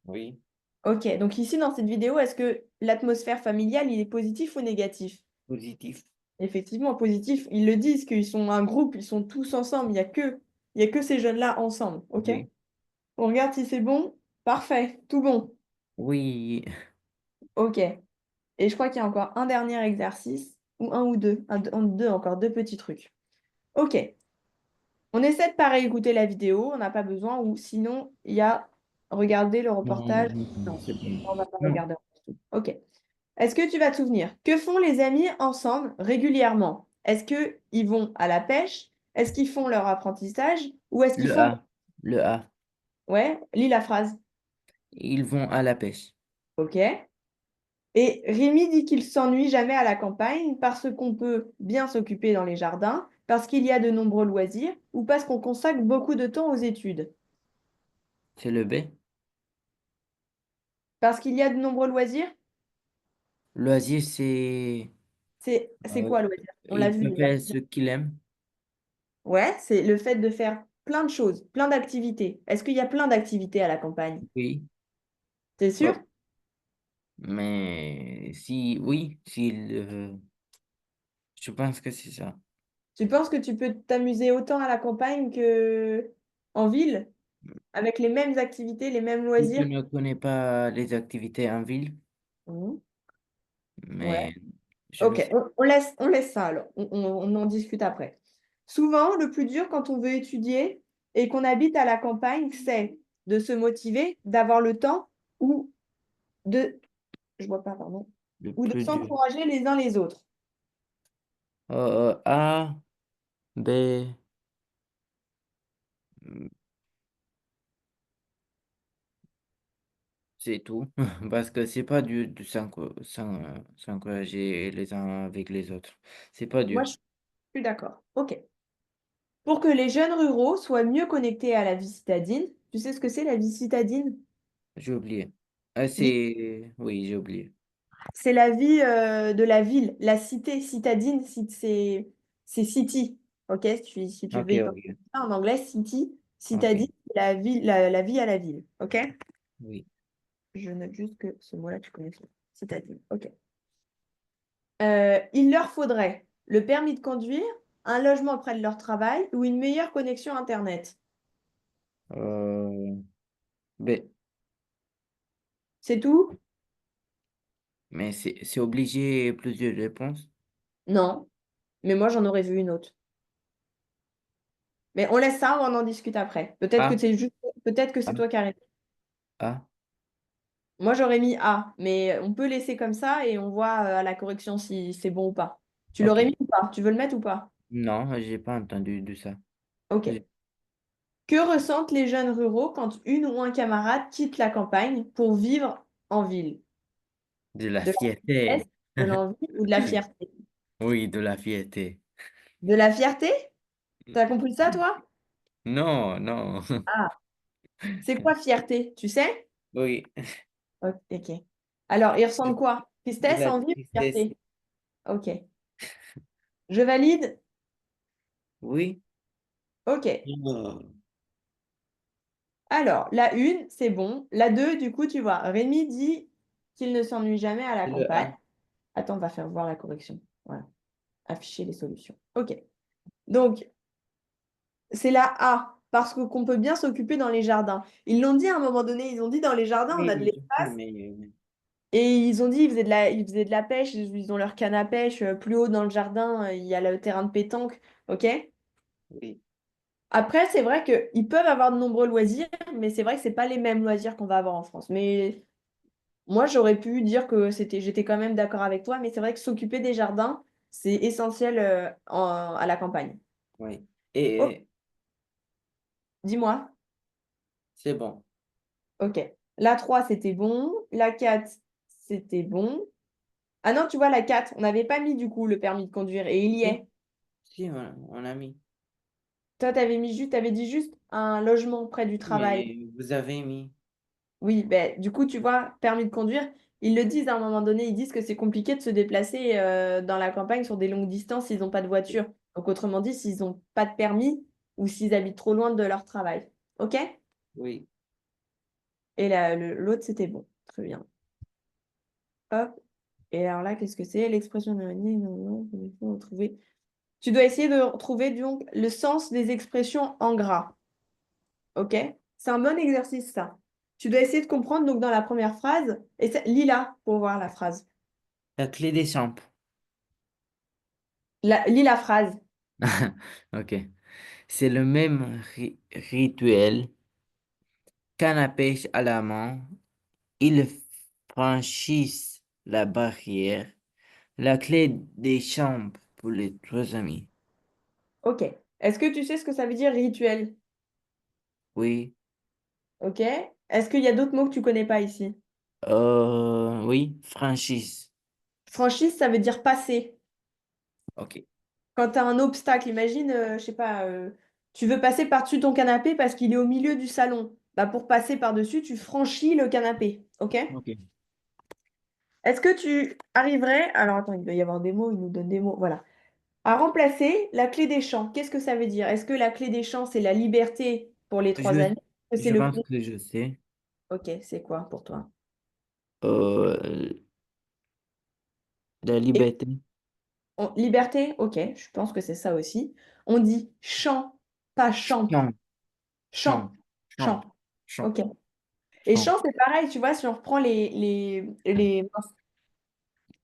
A: Oui,
B: Ok, donc ici dans cette vidéo, est-ce que l'atmosphère familiale, il est positif ou négatif?
A: positif.
B: Effectivement, positif, ils le disent qu'ils sont un groupe, ils sont tous ensemble, il y a que ces jeunes-là ensemble, ok?
A: Oui,
B: On regarde si c'est bon. Parfait, tout bon.
A: oui,
B: Ok. Et je crois qu'il y a encore un dernier exercice, ou un ou deux, deux encore, deux petits trucs. Ok. On essaie de pas réécouter la vidéo, on n'a pas besoin, ou sinon, il y a regarder le
A: non,
B: reportage.
A: non, non,
B: Non,
A: c'est bon.
B: on va pas
A: Non,
B: regarder. Ok. Est-ce que tu vas te souvenir? Que font les amis ensemble régulièrement? Est-ce qu'ils vont à la pêche? Est-ce qu'ils font leur apprentissage? Ou est-ce qu'ils
A: le
B: font...
A: A, le A.
B: Ouais, lis la phrase.
A: Ils vont à la pêche.
B: Ok. Et Rémi dit qu'il s'ennuie jamais à la campagne parce qu'on peut bien s'occuper dans les jardins, parce qu'il y a de nombreux loisirs ou parce qu'on consacre beaucoup de temps aux études.
A: C'est le B.
B: Parce qu'il y a de nombreux loisirs,
A: Loisir, c'est...
B: c'est
A: euh,
B: quoi loisir? On l'a
A: il
B: vu.
A: peut faire ce qu'il aime.
B: Ouais, c'est le fait de faire plein de choses, plein d'activités. Est-ce qu'il y a plein d'activités à la campagne?
A: Oui.
B: T'es sûr?
A: Bon, mais si... Oui, s'il... je pense que c'est ça.
B: Tu penses que tu peux t'amuser autant à la campagne que en ville, avec les mêmes activités, les mêmes
A: Je
B: loisirs?
A: ne connais pas les activités en ville,
B: Mhm. Ouais.
A: mais je le
B: Ok,
A: sais.
B: on laisse ça alors. On en discute après. Souvent, le plus dur quand on veut étudier et qu'on habite à la campagne, c'est de se motiver, d'avoir le temps ou de, je vois pas, pardon,
A: Le
B: ou de
A: plus dur.
B: s'encourager les uns les autres.
A: A, B, c'est tout. Parce que c'est pas dur de s'encourager les uns avec les autres. C'est pas
B: Moi,
A: dur.
B: je suis d'accord. Ok. Pour que les jeunes ruraux soient mieux connectés à la vie citadine, tu sais ce que c'est la vie citadine?
A: J'ai oublié.
B: Vi-
A: C'est... Oui, j'ai oublié.
B: C'est la vie de la ville, la cité citadine, c'est city. Ok, si tu
A: Ok,
B: veux y penser
A: ok.
B: en anglais, city, citadine,
A: Ok.
B: c'est la vie, la vie à la ville. Ok?
A: Oui.
B: Je note juste que ce mot-là, tu connais. Citadine. Ok. Il leur faudrait le permis de conduire, un logement près de leur travail ou une meilleure connexion Internet.
A: Euh, B.
B: C'est tout?
A: Mais c'est obligé plusieurs réponses.
B: Non, mais moi j'en aurais vu une autre. Mais on laisse ça, on en discute après.
A: A,
B: Peut-être que c'est
A: A,
B: toi qui as raison.
A: A.
B: Moi j'aurais mis A, mais on peut laisser comme ça et on voit à la correction si c'est bon ou pas. Tu
A: Ok.
B: l'aurais mis ou pas? Tu veux le mettre ou pas?
A: Non, j'ai pas entendu de ça.
B: Ok.
A: J'ai-
B: Que ressentent les jeunes ruraux quand une ou un camarade quitte la campagne pour vivre en ville?
A: De la
B: De la tristesse,
A: fierté.
B: de l'envie ou de la fierté?
A: Oui, de la fierté.
B: De la fierté? T'as compris ça, toi?
A: Non, non.
B: Ah, c'est quoi fierté, tu sais?
A: Oui,
B: Ok. Alors, il ressemble quoi?
A: de
B: Tristesse,
A: la
B: envie ou
A: tristesse.
B: fierté? Ok. Je valide?
A: Oui.
B: Ok.
A: Oh,
B: Alors, la une, c'est bon. La 2, du coup, tu vois, Rémi dit qu'il ne s'ennuie jamais à la
A: c'est le
B: campagne.
A: A.
B: Attends, on va faire voir la correction. Voilà. Afficher les solutions. Ok. Donc, c'est la A. parce qu'on peut bien s'occuper dans les jardins. Ils l'ont dit à un moment donné, ils ont dit dans les jardins, on
A: Oui,
B: a de
A: oui, je sais,
B: l'espace.
A: mais
B: Et ils ont dit, ils faisaient de la pêche, ils ont leur canne à pêche. Plus haut dans le jardin, il y a le terrain de pétanque. OK?
A: oui,
B: Après, c'est vrai qu'ils peuvent avoir de nombreux loisirs, mais c'est vrai que c'est pas les mêmes loisirs qu'on va avoir en France. Mais moi, j'aurais pu dire que j'étais quand même d'accord avec toi, mais c'est vrai que s'occuper des jardins, c'est essentiel à la campagne.
A: oui.
B: Oh,
A: Et
B: dis-moi.
A: c'est bon.
B: OK. La 3 c'était bon. La 4 c'était bon. Ah non, tu vois, la 4 on n'avait pas mis du coup le permis de conduire et il y
A: Si,
B: est.
A: si, on a mis.
B: Toi, t'avais dit juste un logement près du travail.
A: Mais vous avez mis.
B: Oui, ben, du coup, tu vois, permis de conduire, ils le disent à un moment donné, ils disent que c'est compliqué de se déplacer dans la campagne sur des longues distances s'ils n'ont pas de voiture. Donc, autrement dit, s'ils n'ont pas de permis ou s'ils habitent trop loin de leur travail. OK?
A: Oui.
B: Et l'autre, c'était bon. Très bien. Hop. Et alors là, qu'est-ce que c'est? L'expression de non, non, il faut retrouver. Tu dois essayer de retrouver donc le sens des expressions en gras. OK? C'est un bon exercice, ça. Tu dois essayer de comprendre donc dans la première phrase. Et lis là pour voir la phrase.
A: La clé des champs.
B: Lis la phrase.
A: Ok. C'est le même rituel. Canne à pêche à la main. Ils franchissent la barrière. La clé des chambres pour les trois amis.
B: OK. Est-ce que tu sais ce que ça veut dire rituel?
A: Oui.
B: OK. Est-ce qu'il y a d'autres mots que tu connais pas ici?
A: Oui, franchise.
B: Franchise, ça veut dire passer.
A: Ok.
B: Quand tu as un obstacle, imagine, je sais pas, tu veux passer par-dessus ton canapé parce qu'il est au milieu du salon. Bah, pour passer par-dessus, tu franchis le canapé. OK?
A: Ok.
B: Est-ce que tu arriverais, alors attends, il doit y avoir des mots, il nous donne des mots, voilà, à remplacer la clé des champs? Qu'est-ce que ça veut dire? Est-ce que la clé des champs, c'est la liberté pour les trois
A: Je,
B: années? Est-ce que c'est
A: je
B: le...
A: pense que je sais.
B: OK, c'est quoi pour toi?
A: Euh, la
B: Et
A: liberté.
B: liberté? OK, je pense que c'est ça aussi. On dit champ, pas champ.
A: Champ, champ,
B: Champ,
A: champ,
B: champ.
A: champ,
B: OK. Et
A: champ.
B: champ, c'est pareil, tu vois, si on reprend mince,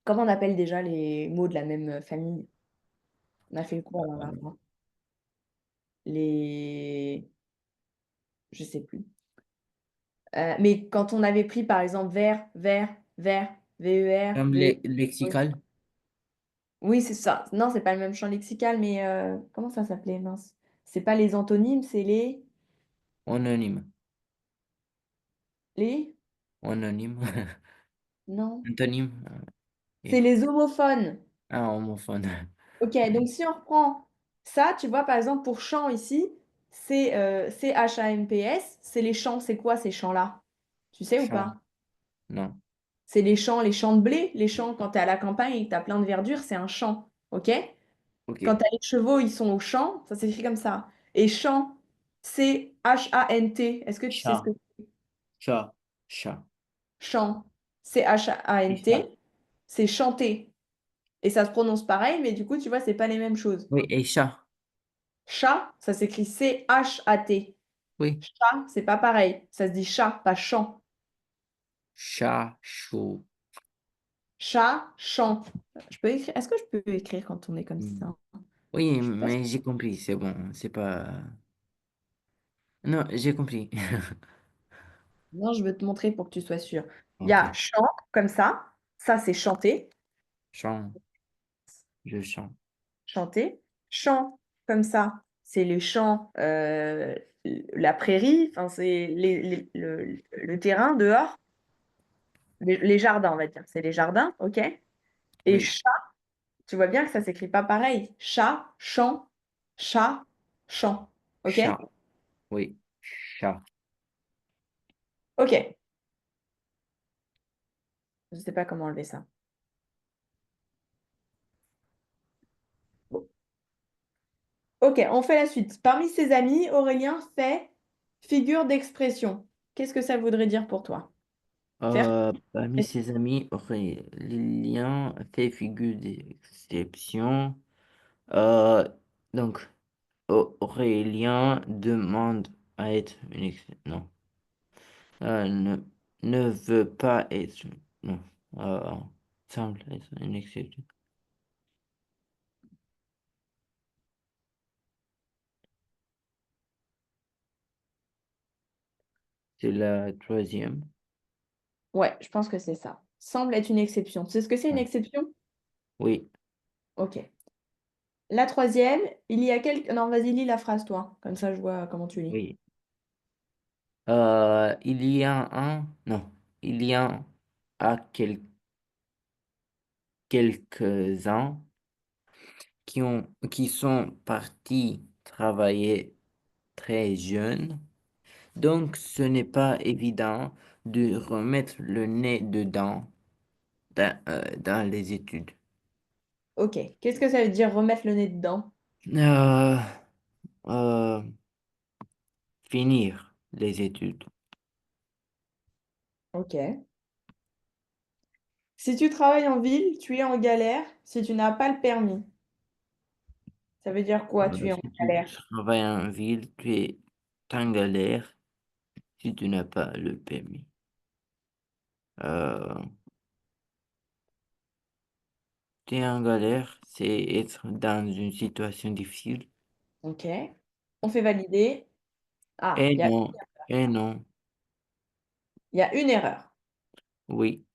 B: comment on appelle déjà les mots de la même famille? On a fait le cours la dernière fois. Les... Je sais plus. Mais quand on avait pris, par exemple, vert, vert, vert, VER,
A: Comme
B: VE... Oui,
A: lexical,
B: oui, c'est ça. Non, c'est pas le même champ lexical, mais comment ça s'appelait, mince? C'est pas les antonymes, c'est
A: anonyme.
B: les...
A: Anonyme.
B: Non.
A: Antonyme.
B: C'est les homophones.
A: Ah, homophone.
B: Ok, donc si on reprend ça, tu vois, par exemple, pour champ ici, c'est CHAMPS, c'est les champs, c'est quoi ces champs-là? Tu sais ou
A: Champ.
B: pas?
A: Non.
B: C'est les champs de blé, les champs quand tu es à la campagne et que tu as plein de verdure, c'est un champ, ok?
A: Ok.
B: Quand tu as les chevaux, ils sont au champ, ça s'écrit comme ça. Et chant, C-H-A-N-T, est-ce que tu sais ce
A: Chat.
B: que
A: Chat. Chat.
B: c'est? Chant,
A: Et chat.
B: C-H-A-N-T, c'est chanter. Et ça se prononce pareil, mais du coup, tu vois, c'est pas les mêmes choses.
A: Oui, et chat.
B: Chat, ça s'écrit C-H-A-T.
A: Oui.
B: Chat, c'est pas pareil. Ça se dit chat, pas chant.
A: Chat, chou.
B: Chat, chant. Je peux écrire. Est-ce que je peux écrire quand on est comme
A: Hmm.
B: ça?
A: Oui,
B: Je suis pas sûre.
A: mais j'ai compris, c'est bon. C'est pas. Non, j'ai compris.
B: Non, je veux te montrer pour que tu sois sûr. Il y
A: Ok.
B: a chant, comme ça. Ça, c'est chanter.
A: Chant, je chante.
B: Chanter. Chant, comme ça, c'est les champs, la prairie. Enfin, c'est le terrain dehors. Les jardins, on va dire. C'est les jardins, OK? Et
A: Oui.
B: chat, tu vois bien que ça s'écrit pas pareil. Chat, chant, chat, chant. OK?
A: Chat. Oui. Chat.
B: OK. Je sais pas comment enlever ça. Bon. OK, on fait la suite. Parmi ses amis, Aurélien fait figure d'expression. Qu'est-ce que ça voudrait dire pour toi? Faire.
A: Parmi ses amis, Aurélien fait figure d'exception. Euh, donc, Aurélien demande à être une non. Ne, ne veut pas être, non. Euh, semble être une exception. C'est la troisième.
B: Ouais, je pense que c'est ça. Semble être une exception. Tu sais ce que c'est une
A: Ouais.
B: exception?
A: Oui,
B: Ok. La troisième, il y a quelques... Non, vas-y, lis la phrase, toi. Comme ça, je vois comment tu lis.
A: oui. Il y a un, non, il y a à quelques-uns qui sont partis travailler très jeunes. Donc, ce n'est pas évident de remettre le nez dedans dans les études.
B: Ok. Qu'est-ce que ça veut dire remettre le nez dedans?
A: Euh, euh, finir les études.
B: Ok. Si tu travailles en ville, tu es en galère si tu n'as pas le permis. Ça veut dire quoi, tu es en
A: Si tu
B: galère?
A: travailles en ville, tu es en galère si tu n'as pas le permis. Euh, tu es en galère, c'est être dans une situation difficile.
B: Ok. On fait valider. Ah,
A: Et non, et non,
B: il y a une erreur.
A: oui,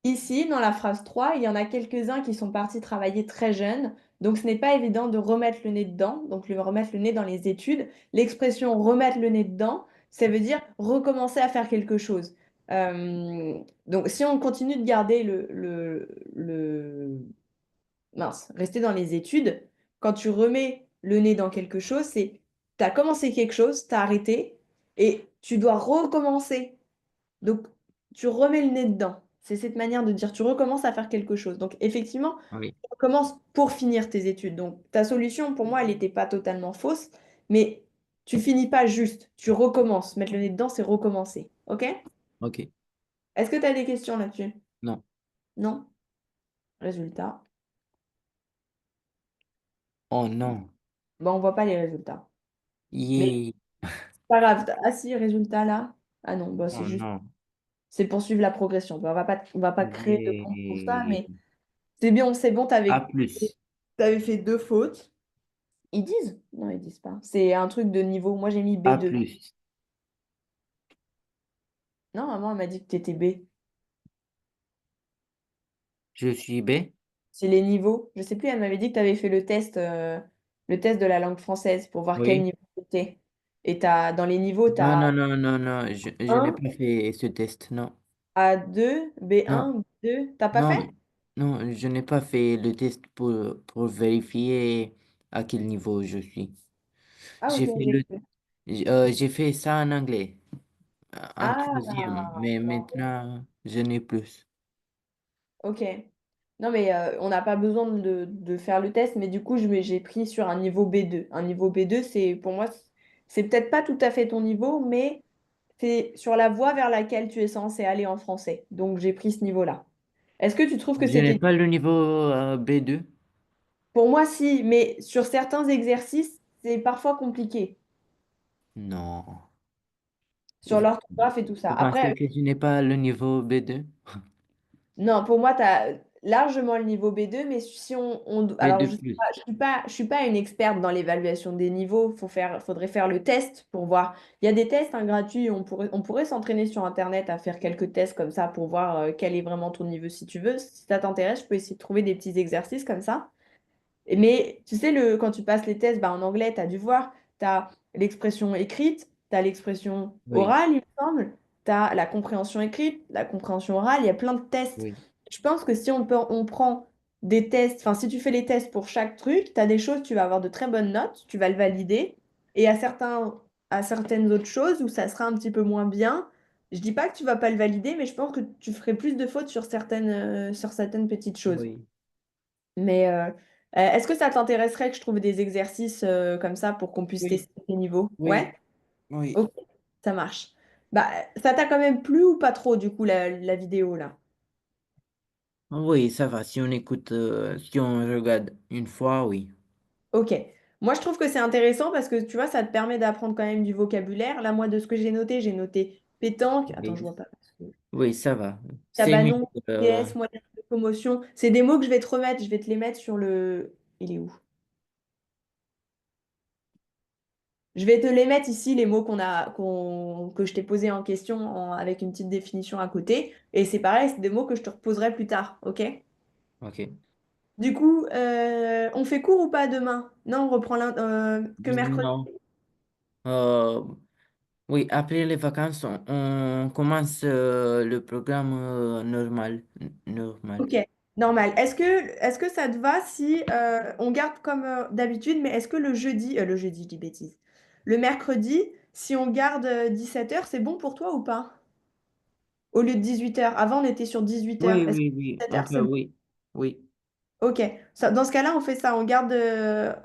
B: Ici, dans la phrase 3, il y en a quelques-uns qui sont partis travailler très jeunes, donc ce n'est pas évident de remettre le nez dedans, donc remettre le nez dans les études. L'expression remettre le nez dedans, ça veut dire recommencer à faire quelque chose. Donc si on continue de garder mince, rester dans les études, quand tu remets le nez dans quelque chose, c'est tu as commencé quelque chose, tu as arrêté, et tu dois recommencer. Donc, tu remets le nez dedans. C'est cette manière de dire, tu recommences à faire quelque chose. Donc, effectivement,
A: oui,
B: tu recommences pour finir tes études. Donc, ta solution, pour moi, elle n'était pas totalement fausse, mais tu finis pas juste, tu recommences. Mettre le nez dedans, c'est recommencer. OK?
A: ok,
B: Est-ce que tu as des questions là-dessus?
A: non,
B: Non? Résultat.
A: oh non,
B: Bon, on voit pas les résultats. Mais
A: yeah,
B: c'est pas grave. Ah si, résultat là. Ah non, bah, c'est
A: oh
B: juste,
A: non,
B: c'est poursuivre la progression. Bah, on va pas créer de compte pour ça,
A: yeah.
B: mais c'est bon,
A: A
B: tu
A: plus,
B: avais fait deux fautes. Ils disent? Non, ils disent pas. C'est un truc de niveau. Moi, j'ai mis
A: A
B: B2.
A: plus,
B: Non, maman, elle m'a dit que tu étais B.
A: je suis B,
B: C'est les niveaux. Je sais plus, elle m'avait dit que tu avais fait le test de la langue française pour voir quel
A: oui.
B: niveau tu étais. Et dans les niveaux, tu
A: Non,
B: as
A: non, non, non, non, je n'ai
B: 1,
A: pas fait ce test, non,
B: A2,
A: non,
B: B1, B2. T'as pas
A: non,
B: fait?
A: non, je n'ai pas fait le test pour vérifier à quel niveau je suis.
B: Ah, ok,
A: J'ai fait j'ai fait ça en anglais, en troisième,
B: Ah,
A: mais maintenant, je n'ai plus.
B: ok. Non, mais on n'a pas besoin de faire le test, mais du coup, j'ai pris sur un niveau B2. Un niveau B2, c'est pour moi, c'est peut-être pas tout à fait ton niveau, mais c'est sur la voie vers laquelle tu es censé aller en français. Donc, j'ai pris ce niveau-là. Est-ce que tu trouves que
A: Je n'ai
B: c'était...
A: pas le niveau B2?
B: Pour moi, si, mais sur certains exercices, c'est parfois compliqué.
A: Non.
B: Sur
A: Vous,
B: l'orthographe et tout ça.
A: vous pensez
B: Après,
A: que je n'ai pas le niveau B2?
B: non, pour moi, tu as largement le niveau B2, mais si alors,
A: B2 plus.
B: je suis pas une experte dans l'évaluation des niveaux. Faudrait faire le test pour voir. Il y a des tests hein, gratuits. On pourrait s'entraîner sur Internet à faire quelques tests comme ça pour voir quel est vraiment ton niveau si tu veux. Si ça t'intéresse, je peux essayer de trouver des petits exercices comme ça. Mais tu sais, quand tu passes les tests, bah, en anglais, tu as dû voir, tu as l'expression écrite, tu as l'expression
A: Oui,
B: orale, il me semble, tu as la compréhension écrite, la compréhension orale, il y a plein de tests.
A: oui,
B: Je pense que si on prend des tests, enfin, si tu fais les tests pour chaque truc, tu as des choses, tu vas avoir de très bonnes notes, tu vas le valider, et à certaines autres choses où ça sera un petit peu moins bien, je dis pas que tu vas pas le valider, mais je pense que tu ferais plus de fautes sur certaines petites choses.
A: oui,
B: Mais est-ce que ça t'intéresserait que je trouve des exercices comme ça pour qu'on puisse
A: oui,
B: tester tes niveaux?
A: oui,
B: Ouais?
A: oui.
B: Ok, ça marche. Bah, ça t'a quand même plu ou pas trop, du coup, la vidéo, là?
A: Oui, ça va. Si on écoute, si on regarde une fois, oui.
B: Ok. Moi, je trouve que c'est intéressant parce que tu vois, ça te permet d'apprendre quand même du vocabulaire. Là, moi, de ce que j'ai noté pétanque. Attends, je
A: Oui,
B: vois pas.
A: oui, ça va. C'est mieux.
B: Cabanon, PS, moyen de locomotion. C'est des mots que je vais te remettre. Je vais te les mettre sur le. Il est où? Je vais te les mettre ici, les mots que je t'ai posés en question avec une petite définition à côté. Et c'est pareil, c'est des mots que je te reposerai plus tard, ok?
A: OK.
B: Du coup, on fait cours ou pas demain? Non, on reprend que mercredi.
A: Non. Euh, oui, après les vacances, on commence le programme normal. Normal.
B: Ok, normal. Est-ce que ça te va si on garde comme d'habitude, mais est-ce que le jeudi, je dis bêtise, le mercredi, si on garde 17h, c'est bon pour toi ou pas? Au lieu de 18h. Avant, on était sur 18h.
A: Oui,
B: Est-ce que
A: oui, oui.
B: 17h,
A: Enfin,
B: c'est bon?
A: oui. Oui,
B: Ok. Dans ce cas-là, on fait ça. On garde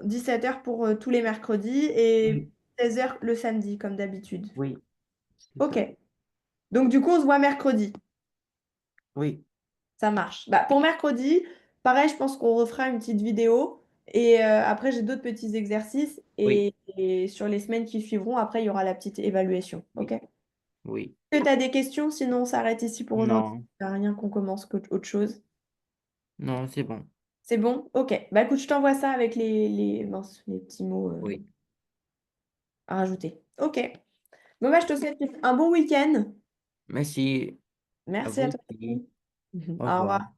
B: 17h pour tous les mercredis et
A: oui,
B: 16h le samedi, comme d'habitude.
A: oui. C'est
B: Ok.
A: ça.
B: Donc, du coup, on se voit mercredi.
A: Oui,
B: Ça marche. Bah, pour mercredi, pareil, je pense qu'on refera une petite vidéo. Et après, j'ai d'autres petits exercices.
A: oui,
B: Et sur les semaines qui suivront, après, il y aura la petite évaluation. Ok?
A: oui,
B: Est-ce
A: oui.
B: que tu as des questions? Sinon, on s'arrête ici pour aujourd'hui.
A: Non,
B: Il n'y a rien qu'on commence qu'autre chose.
A: non, c'est bon.
B: C'est bon? Ok. Bah écoute, je t'envoie ça avec mince, les petits mots
A: Oui.
B: à rajouter. Ok. Bon, bah, je te souhaite un bon week-end.
A: Merci à
B: Merci à
A: vous
B: toi
A: aussi.
B: aussi.
A: Au
B: Au
A: revoir.
B: revoir.